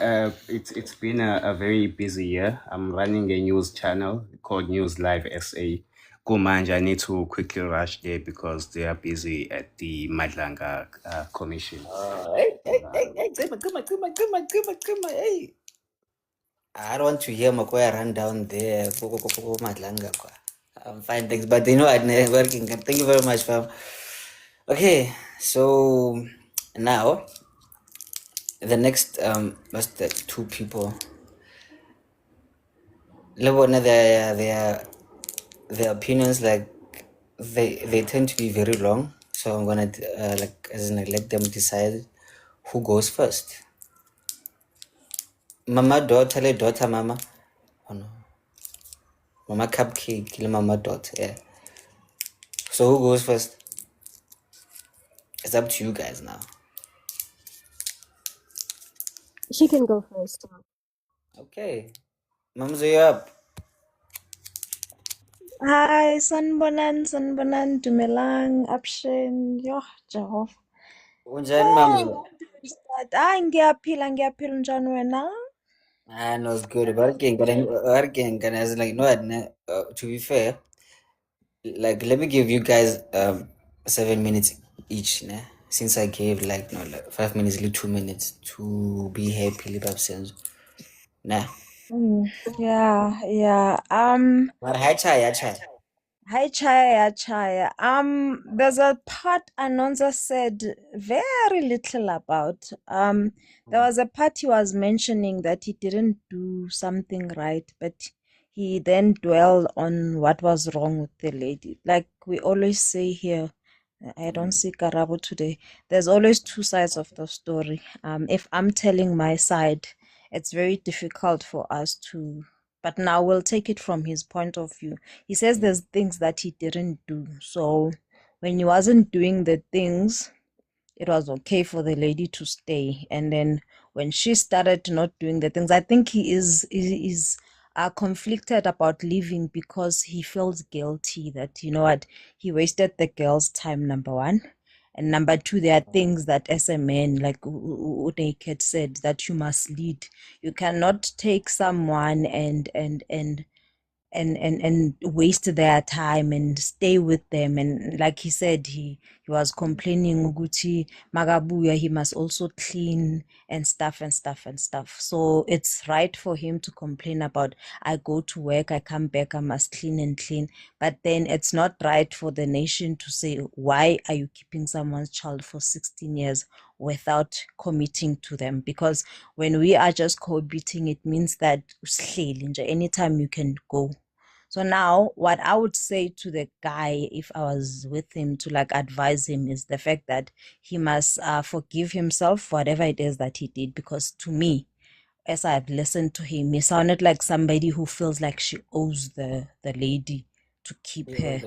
it's been a very busy year. I'm running a news channel called News Live SA. Kumanja, I need to quickly rush there because they are busy at the Madlanga Commission. Hey, come on, hey. I don't want to hear Makoya run down there. Madlanga kwa. I'm fine, thanks. But you know, I'm working. Thank you very much, fam. Okay, so now the next that's the two people. Their opinions, like they tend to be very long. So I'm gonna like as in like, let them decide who goes first. Mama daughter, le daughter mama. Oh no. Mama cupcake, kill mama daughter. Yeah. So who goes first? It's up to you guys now. She can go first. Okay. Mom's you up. Hi, sanbonan, dumelang, Abshin, yo, Jehovah. Unjani mama? Ngiyaphila njani wena? No, it's good. Working, can as like no, to be fair, like let me give you guys 7 minutes each, ne? Since I gave like 5 minutes, 2 minutes to be happy, live absence. Nah. Yeah. But hi chaya. Hi, Chaya. There's a part Anonza said very little about. There was a part he was mentioning that he didn't do something right, but he then dwelled on what was wrong with the lady. Like we always say here, I don't see Karabo today. There's always two sides of the story. If I'm telling my side, it's very difficult for us to, but now we'll take it from his point of view. He says there's things that he didn't do. So when he wasn't doing the things, it was okay for the lady to stay. And then when she started not doing the things, I think he is conflicted about leaving because he feels guilty that, you know what, he wasted the girl's time, number one. And number two, there are things that as a man, like Naked said, that you must lead. You cannot take someone and waste their time and stay with them. And like he said, he was complaining Uguti Magabuya, he must also clean and stuff. So it's right for him to complain about, I go to work, I come back, I must clean. But then it's not right for the nation to say, why are you keeping someone's child for 16 years without committing to them? Because when we are just cohabiting, it means that anytime you can go. So now what I would say to the guy, if I was with him, to like advise him, is the fact that he must forgive himself for whatever it is that he did. Because to me, as I've listened to him, he sounded like somebody who feels like she owes the lady to keep her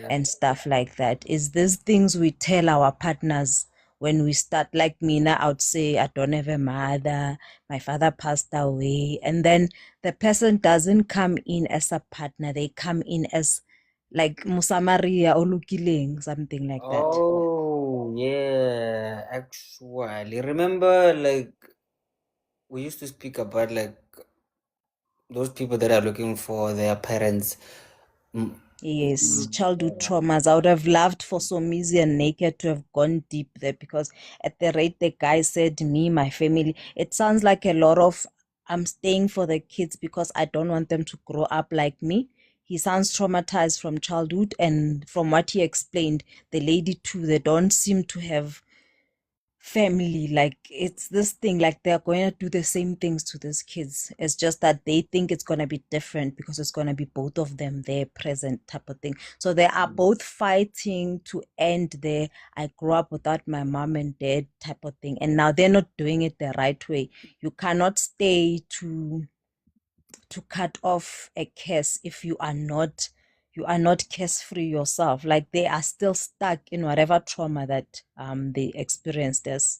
and stuff like that. Is these things we tell our partners when we start, like me now, I would say, I don't have a mother, my father passed away. And then the person doesn't come in as a partner, they come in as like Musamaria or Lukileng, something like that. Oh, yeah, actually. Remember, like, we used to speak about, like, those people that are looking for their parents. Yes, childhood traumas. I would have loved for Somizi and Naked to have gone deep there, because at the rate the guy said, me, my family, it sounds like a lot of I'm staying for the kids because I don't want them to grow up like me. He sounds traumatized from childhood, and from what he explained, the lady too, they don't seem to have family. Like, it's this thing, like they're going to do the same things to these kids. It's just that they think it's going to be different because it's going to be both of them there present, type of thing. So they are both fighting to end their I grew up without my mom and dad type of thing, and now they're not doing it the right way. You cannot stay to cut off a curse if you are not curse free yourself. Like, they are still stuck in whatever trauma that they experienced as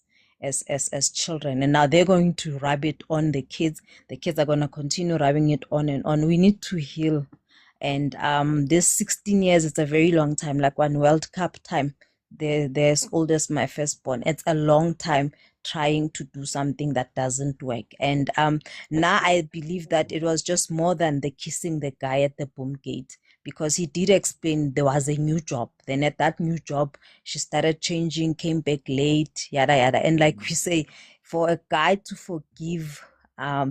children, and now they're going to rub it on the kids are going to continue rubbing it on and on. We need to heal. And this 16 years is a very long time, like one World Cup time. They're as old as my firstborn. It's a long time trying to do something that doesn't work. And now I believe that it was just more than the kissing the guy at the boom gate, because he did explain there was a new job. Then at that new job, she started changing, came back late, yada yada. And like we say, for a guy to forgive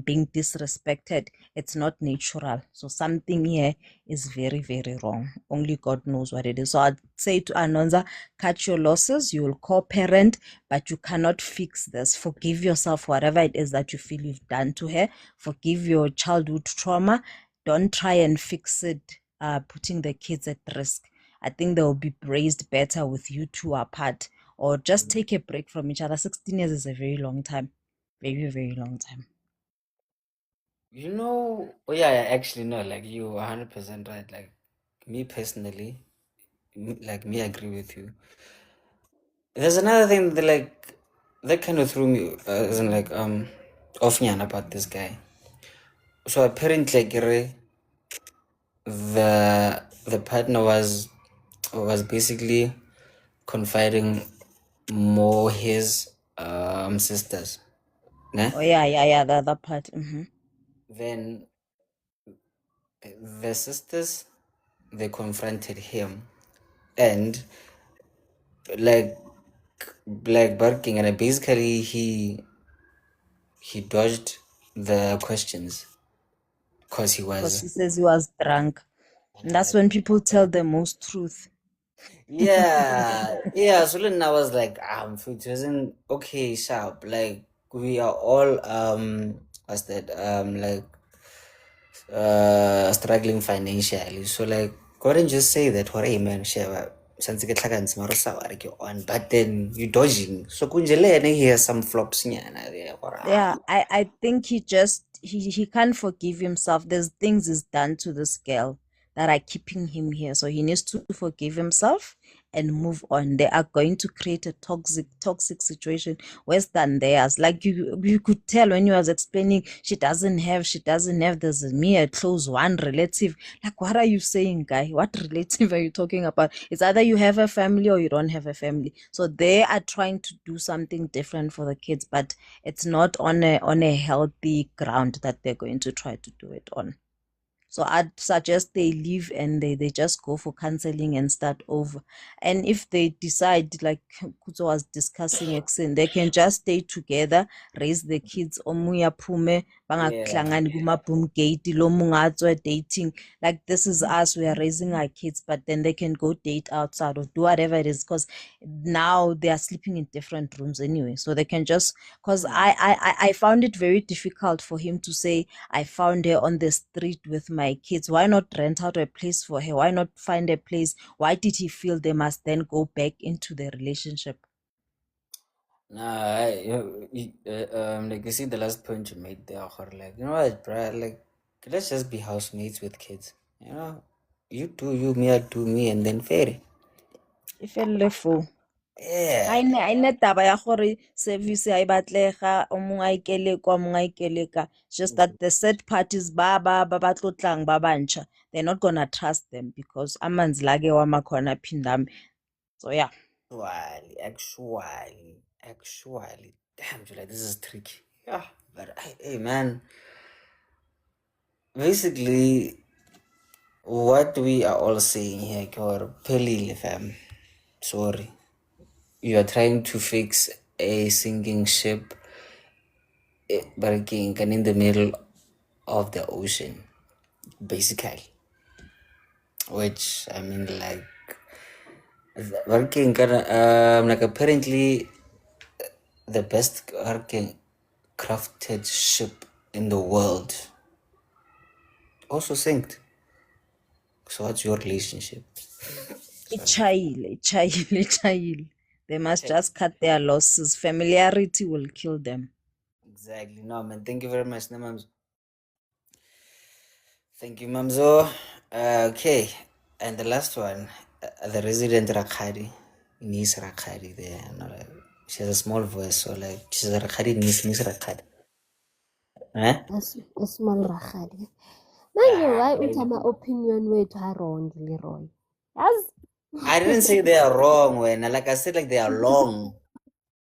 being disrespected, it's not natural. So something here is very, very wrong. Only God knows what it is. So I'd say to Anonza, cut your losses. You will co-parent, but you cannot fix this. Forgive yourself, whatever it is that you feel you've done to her. Forgive your childhood trauma. Don't try and fix it, putting the kids at risk. I think they will be raised better with you two apart, or just take a break from each other. 16 years is a very long time. Very, very long time. You know, oh yeah, actually, no, like you 100% right. Like me personally, like me, I agree with you. There's another thing that that kind of threw me, as in like off nyan about this guy. So apparently, like, the partner was basically confiding more his sisters, né? Oh yeah, the other part. Then the sisters, they confronted him, and like barking, and basically he dodged the questions because he Because was he says he was drunk. And that's when people tell the most truth. yeah. So then I was like, it wasn't okay, sharp. Like we are all what's that like struggling financially. So like, go and just say that, hey man, share. On, but then you dodging. So kunjele he has some flops nyana there. Yeah, I think he can't forgive himself. There's things he's done to this girl that are keeping him here. So he needs to forgive himself and move on. They are going to create a toxic situation worse than theirs. Like you could tell when you was explaining, she doesn't have, there's a mere close one relative. Like, what are you saying, guy? What relative are you talking about? It's either you have a family or you don't have a family. So they are trying to do something different for the kids, but it's not on a healthy ground that they're going to try to do it on. So I'd suggest they leave and they just go for counseling and start over. And if they decide, like Kuzo was discussing, they can just stay together, raise the kids. Omuya pume, bangaklangani kuma-boom gate, lo munga atswa dating. Like, this is us, we are raising our kids, but then they can go date outside or do whatever it is, because now they are sleeping in different rooms anyway. So they can just, because I found it very difficult for him to say, I found her on the street with my kids. Why not rent out a place for her? Why not find a place? Why did he feel they must then go back into the relationship? Nah, like you see the last point you made there, like, you know what, bruh, like, let's just be housemates with kids, you know? You do you, me, I do me, and then fair. E felele foo. Yeah. Ga ine taba ya gore service ha e batlega o mongwe a ikele kwa o mongwe a ikele ka. It's just that the third parties ba tlotlang ba bantšha, they're not gonna trust them because amanzi la ke wamakhona phindami. So yeah. Actually, damn, July, this is tricky. Yeah, but hey, man, basically, what we are all saying here, Kor Pelile fam. Sorry, you are trying to fix a sinking ship, breaking and in the middle of the ocean, basically. Which I mean, like apparently the best crafted ship in the world also sank. So what's your relationship? Ichayile. They must just cut their losses. Familiarity will kill them. Exactly. No, man. Thank you very much, no, Mamzo. Thank you, Mamzo. Okay. And the last one, the resident Rakhadi, niece Rakhadi there. She has a small voice, so like she's a Rakhadi niece Rakhadi. Eh? A small Rakhadi. Manje why uthama opinion wethu wrong, Leroy? As I didn't say they are wrong, when like I said, like they are long.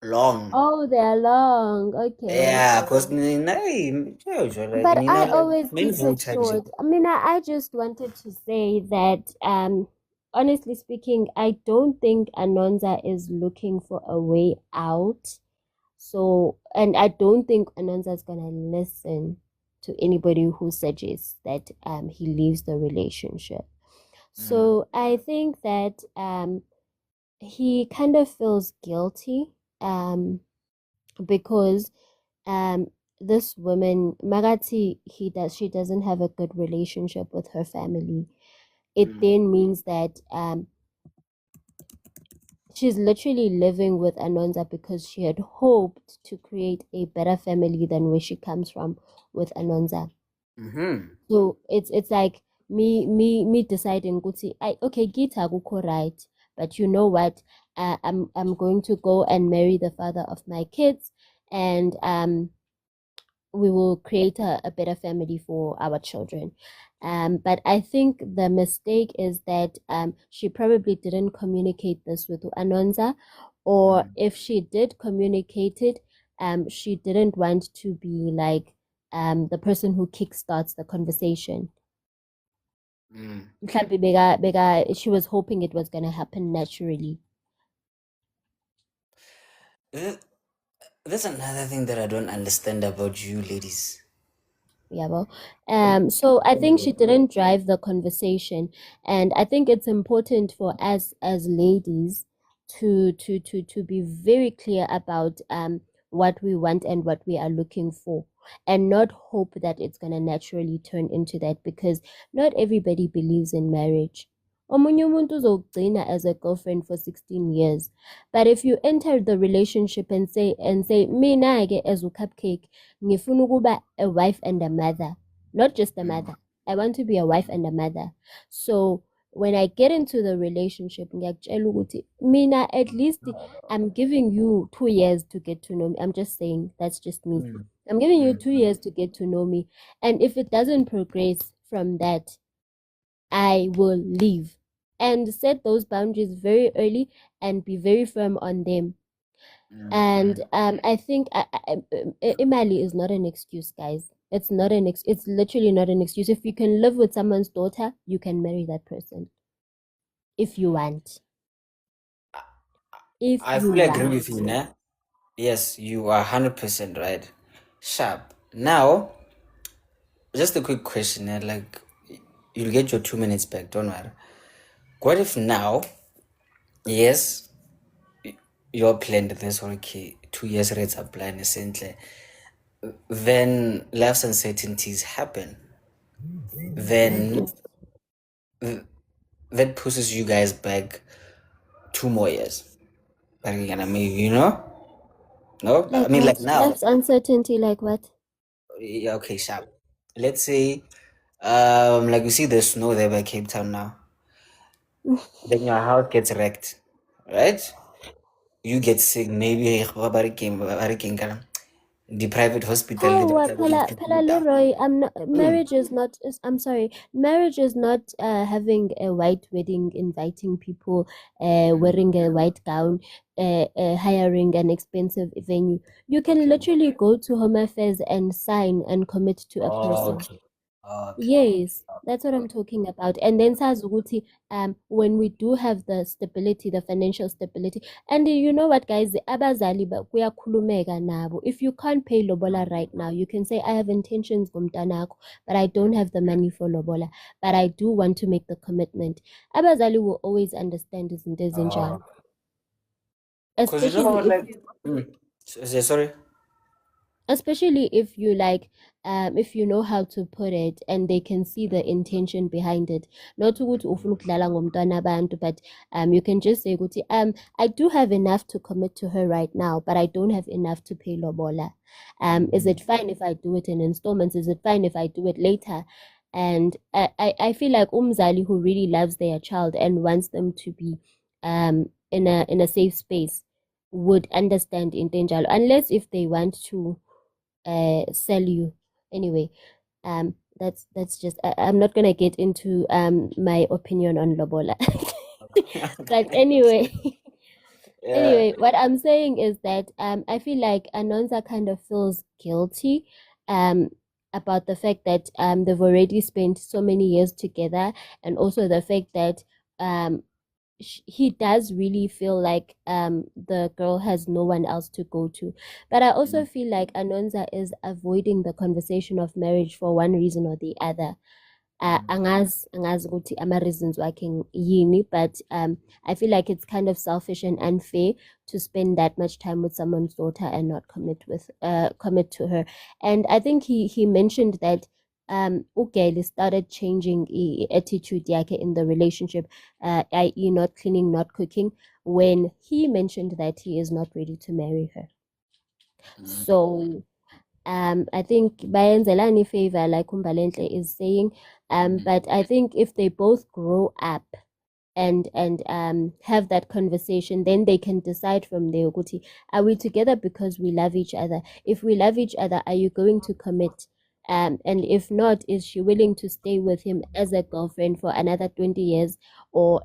oh, they are long. Okay. Yeah, because But like, I always main keep it short. I mean, I just wanted to say that, honestly speaking, I don't think Anonza is looking for a way out. So, and I don't think Anonza is gonna listen to anybody who suggests that he leaves the relationship. So I think that he kind of feels guilty because this woman Magati she doesn't have a good relationship with her family. It then means that she's literally living with Anonza because she had hoped to create a better family than where she comes from with Anonza. So it's like me deciding okay, Gita go right, but you know what? I'm going to go and marry the father of my kids, and we will create a better family for our children. But I think the mistake is that she probably didn't communicate this with Anonza, or if she did communicate it, she didn't want to be like the person who kickstarts the conversation. She was hoping it was gonna happen naturally. That's another thing that I don't understand about you ladies. Yeah, well, so I think she didn't drive the conversation, and I think it's important for us as ladies to be very clear about what we want and what we are looking for, and not hope that it's gonna naturally turn into that, because not everybody believes in marriage. Omunye umuntu uzogcina as a girlfriend for 16 years, but if you enter the relationship and say mina-ke as a cupcake ngifuna ukuba a wife and a mother, not just a mother. I want to be a wife and a mother. So when I get into the relationship, ngiyakutshela ukuthi mina at least I'm giving you 2 years to get to know me. I'm just saying, that's just me. I'm giving you 2 years to get to know me. And if it doesn't progress from that, I will leave. And set those boundaries very early and be very firm on them. And I think imali is not an excuse, guys. It's not it's literally not an excuse. If you can live with someone's daughter, you can marry that person if you want. I fully agree with you, nah? Yes, you are 100% right. Sharp. Now, just a quick question, like you'll get your 2 minutes back, don't worry. What if now, yes, you're planned this, okay, 2 years rates are planned essentially, then life's uncertainties happen, then that pushes you guys back 2 more years. Like, I mean, you know? No? Like I mean, what? like now. Life's uncertainty, like what? Yeah, okay, sharp. Let's say Like you see the snow there by Cape Town now. Then your house gets wrecked, right? You get sick, maybe the private hospital. Awa, Pala Leroy, marriage is not, I'm sorry, marriage is not having a white wedding, inviting people, wearing a white gown, hiring an expensive venue. You can literally go to Home Affairs and sign and commit to a person. Okay. Okay. Yes, that's what I'm talking about. And then sazi ukuthi when we do have the stability, the financial stability, and you know what, guys, abazali kuyakhulumeka nabo. If you can't pay lobola right now, you can say I have intentions ngomntanakho, but I don't have the money for lobola, but I do want to make the commitment. Abazali will always understand izinto ezinjalo. Because you know, Especially if sorry. especially if you like if you know how to put it and they can see the intention behind it, not ukuthi ufuna ukudlala ngomntwana abantu, but you can just say ukuthi I do have enough to commit to her right now, but I don't have enough to pay lobola. Is it fine if I do it in installments? Is it fine if I do it later? And I feel like umzali who really loves their child and wants them to be in a safe space would understand in danger, unless if they want to sell you. Anyway, that's just I'm not gonna get into my opinion on lobola. But anyway, anyway, what I'm saying is that I feel like Anonza kind of feels guilty about the fact that they've already spent so many years together, and also the fact that he does really feel like the girl has no one else to go to. But I also feel like Anonza is avoiding the conversation of marriage for one reason or the other. Angazi ukuthi ama-reasons wakhe yini, but I feel like it's kind of selfish and unfair to spend that much time with someone's daughter and not commit to her. And I think he mentioned that Ugeli started changing attitude yakhe in the relationship, i.e. not cleaning, not cooking, when he mentioned that he is not ready to marry her. So I think bayenzelani favor, like Umbalentle is saying, but I think if they both grow up and have that conversation, then they can decide from there ukuthi, are we together because we love each other? If we love each other, are you going to commit? And if not, is she willing to stay with him as a girlfriend for another 20 years, or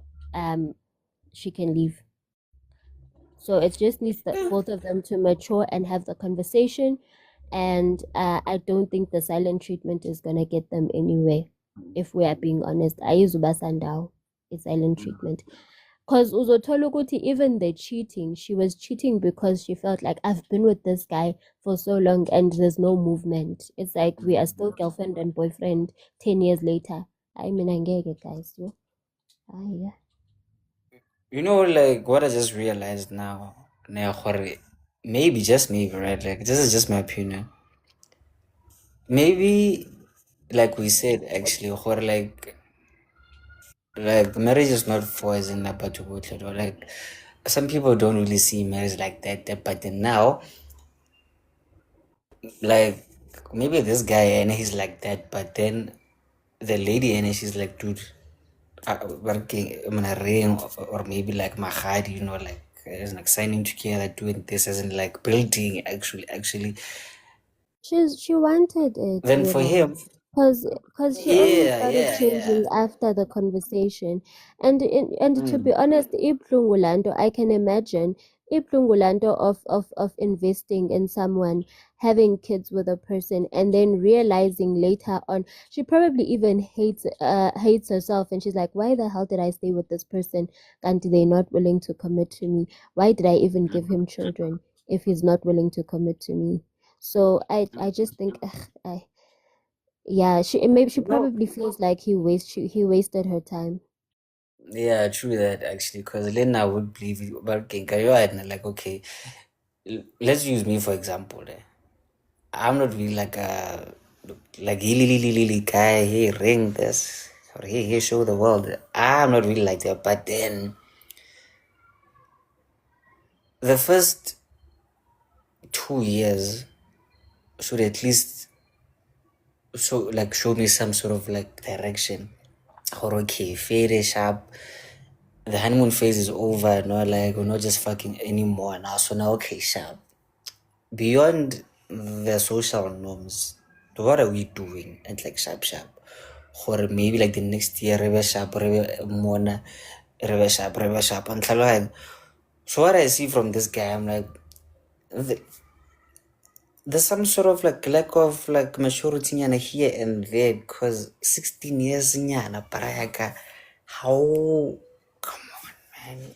she can leave? So it just needs both of them to mature and have the conversation. And I don't think the silent treatment is gonna get them anywhere. If we are being honest, ayizuba sandao is silent treatment. Because uzothola ukuthi even the cheating, she was cheating because she felt like I've been with this guy for so long and there's no movement. It's like we are still girlfriend and boyfriend 10 years later. I mean, angeke guys, yo. Yeah. You know, like what I just realized now, maybe just maybe, right? Like this is just my opinion. Maybe, like we said, actually, or like marriage is not for as in or like some people don't really see marriage like that. But then now, like maybe this guy and he's like that, but then the lady and she's like, dude, working in a ring, or maybe like mahadi, you know, like as like signing together, doing this as in like building actually. She wanted it, Then for him, because she only started yeah. changing after the conversation, and to be honest, iplungulando, I can imagine iplungulando of investing in someone, having kids with a person, and then realizing later on she probably even hates herself, and she's like, why the hell did I stay with this person and they not willing to commit to me? Why did I even give him children if he's not willing to commit to me? So I just think yeah, she No. probably feels like he wasted her time. Yeah, true that actually, because then I would believe you, but okay, carry on, like okay, let's use me for example. I'm not really like a like really guy. Hey, ring this or hey, show the world. I'm not really like that. But then the first 2 years should at least show me some sort of like direction. Or okay, fade sharp. The honeymoon phase is over. No, like we're not just fucking anymore now. So now, okay, sharp. Beyond the social norms, what are we doing? And like sharp. Or maybe like the next year, rebe sharp, rebe mona, rebe sharp. And so what I see from this guy, I'm like, there's some sort of like lack of like maturity nyana here and there because 16 years nyana parayaka. How, come on, man.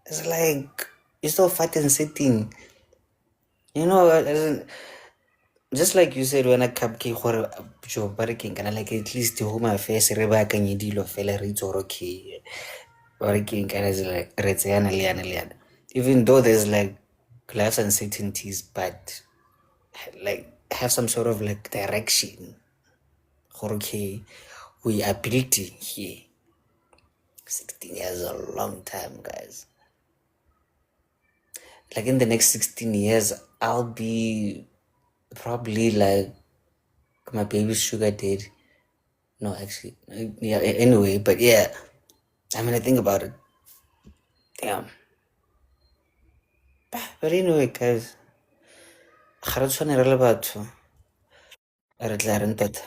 It's like you're still fighting sitting. You know, just like you said, when I cupcake or Joe Barking, and I like at least to home affairs, Rebecca and Yidilo fella reads or okay. Barking and is like Reziana Liana. Even though there's like life's uncertainties, but like have some sort of like direction. Okay, we are building here. 16 years is a long time, guys. Like in the next 16 years, I'll be probably like my baby's sugar daddy. No, actually, yeah. Anyway, but yeah, I mean, I think about it. Damn. But anyway, guys, ga re tshwane re le batho. Re tla re ntate.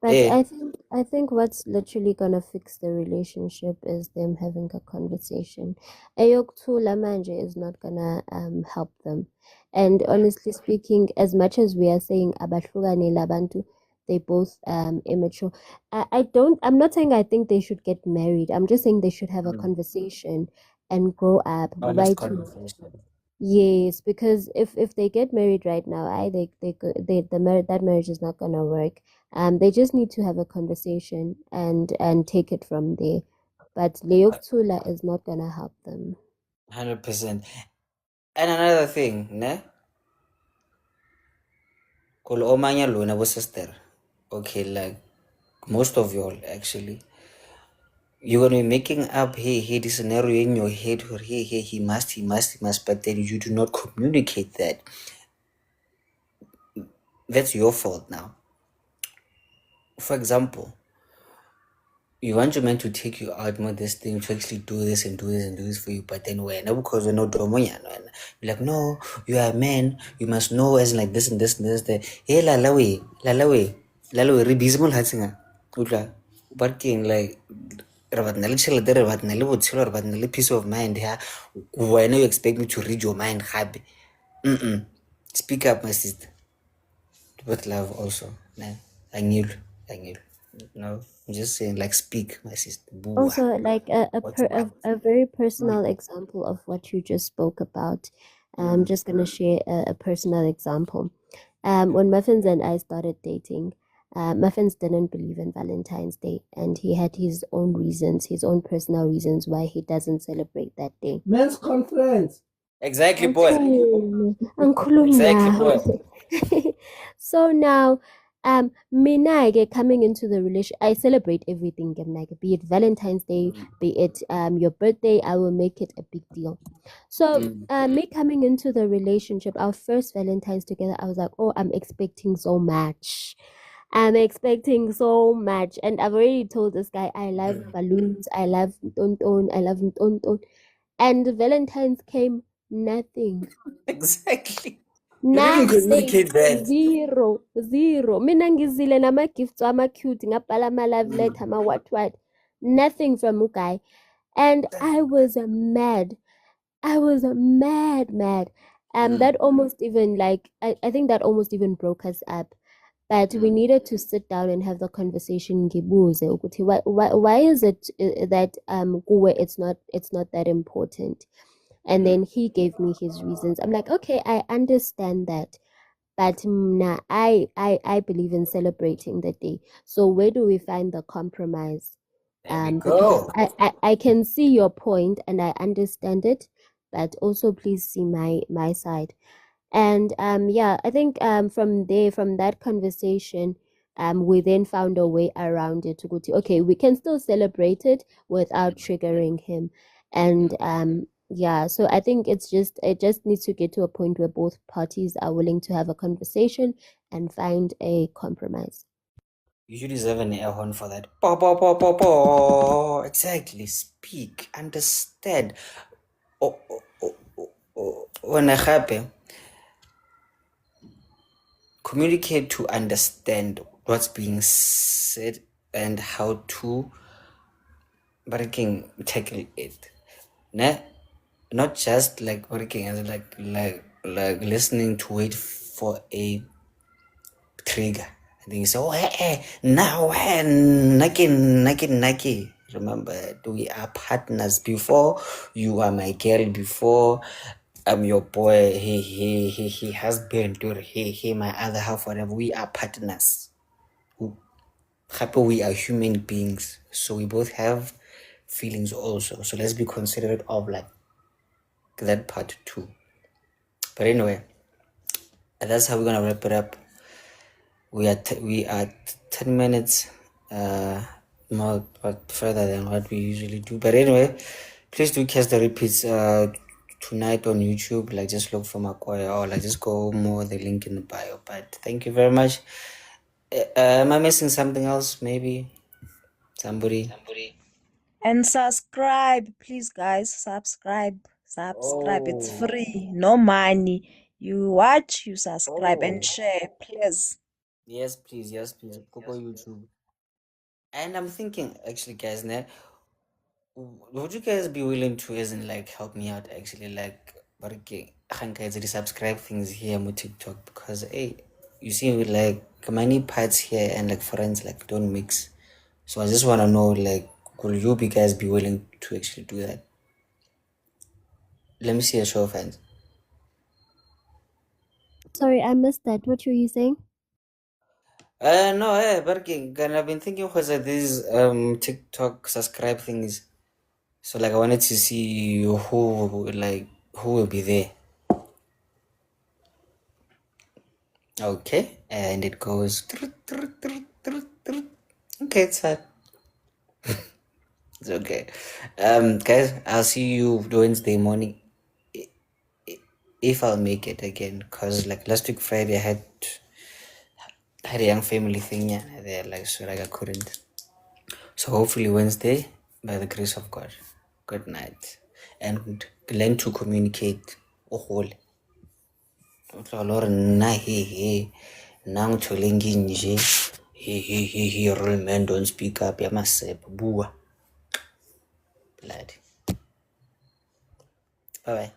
But Eh, I think what's literally gonna fix the relationship is them having a conversation. Eyokuthula manje is not gonna help them. And honestly speaking, as much as we are saying abahlukane labantu, they both immature. I'm not saying I think they should get married. I'm just saying they should have a conversation and grow up, honest right? conversation. Yes, because if they get married right now, that marriage is not gonna work. They just need to have a conversation and take it from there. But Leoktula is not gonna help them. 100%. And another thing, ne? Kolo omanya lona bo sister. Okay, like most of y'all actually. You're gonna be making up hey this scenario in your head or hey he must, but then you do not communicate that. That's your fault now. For example, you want your man to take you out more this thing to actually do this and do this and do this for you, but then when because we're not doing you're like, no, you are a man, you must know as in like this and this and this that hey lalawe re busy mo lehatsheng utla barking like re batna le tšhelete re batna le botshelo re batna le peace of mind ha wena you expect me to read your mind gape. Speak up, my sister, with love also, man. I knew. No, I'm just saying, like, speak, my sister. Boo. Also, like What's up? a very personal example of what you just spoke about. I'm just gonna share a personal example. When Muffins and I started dating, Muffins didn't believe in Valentine's Day, and he had his own reasons, his own personal reasons why he doesn't celebrate that day. Men's conference. Exactly, boy. Uncle Exactly, boy. So now, mina coming into the relation, I celebrate everything, be it Valentine's Day, be it your birthday, I will make it a big deal. So me coming into the relationship, our first Valentine's together, I was like, oh, I'm expecting so much. I'm expecting so much. And I've already told this guy I love balloons, I love tonton, I love tonton. And Valentine's came, nothing. Exactly. You didn't even Nothing. communicate that. Zero. Mina ngizile nama-gifts ama-cute, ngabhala ama-love letter, ama-what. Nothing from Mukai. And I was mad. That almost even like I think that almost even broke us up. But we needed to sit down and have the conversation. Ngibuze ukuthi why is it that kuwe it's not that important? And then he gave me his reasons. I'm like, okay, I understand that. But I believe in celebrating the day. So where do we find the compromise? There we Because go. I can see your point and I understand it, but also please see my side. And yeah, I think from that conversation, we then found a way around it to go to, okay, we can still celebrate it without triggering him. And yeah, so I think it just needs to get to a point where both parties are willing to have a conversation and find a compromise. You deserve an air horn for that. Po, po, po, po, po. Exactly. Speak. Understand. Oh, oh, oh, oh, oh. When I happen, communicate to understand what's being said and how to tackle it. Not just like working as like listening to wait for a trigger. And then you say, oh, hey, now, hey, naki. Remember, we are partners. Before you are my girl, before I'm your boy, he has been to he my other half, whatever. We are partners. We are human beings, so we both have feelings also. So let's be considerate of like that part too. But anyway, that's how we're gonna wrap it up. We are 10 minutes more further than what we usually do. But anyway, please do catch the repeats tonight on YouTube. Like just look for Makoya or like just go more the link in the bio. But thank you very much. Am I missing something else? Maybe somebody. And subscribe, please, guys. Subscribe. It's Oh, free. No money. You watch, you subscribe, and share, please. yes, please. Go YouTube. And I'm thinking, actually, guys, would you guys be willing to, as in, like, help me out, actually, like, guys, subscribe things here on TikTok because, hey, you see, with like many parts here and like friends like don't mix. So I just want to know, like, will you guys be willing to actually do that? Let me see a show of hands. Sorry, I missed that. What were you saying? No, but I've been thinking because these TikTok subscribe things. So like I wanted to see who will be there. Okay, and it goes. Okay, it's fine. It's okay. Guys, I'll see you Wednesday morning if I'll make it again. Cause like last week Friday I had a young family thing, yeah, there like so like I couldn't. So hopefully Wednesday, by the grace of God. Good night, and learn to communicate. Ohole. Lord, na he nang cholengi nje he real men don't speak up ya masep bua blood. Bye bye.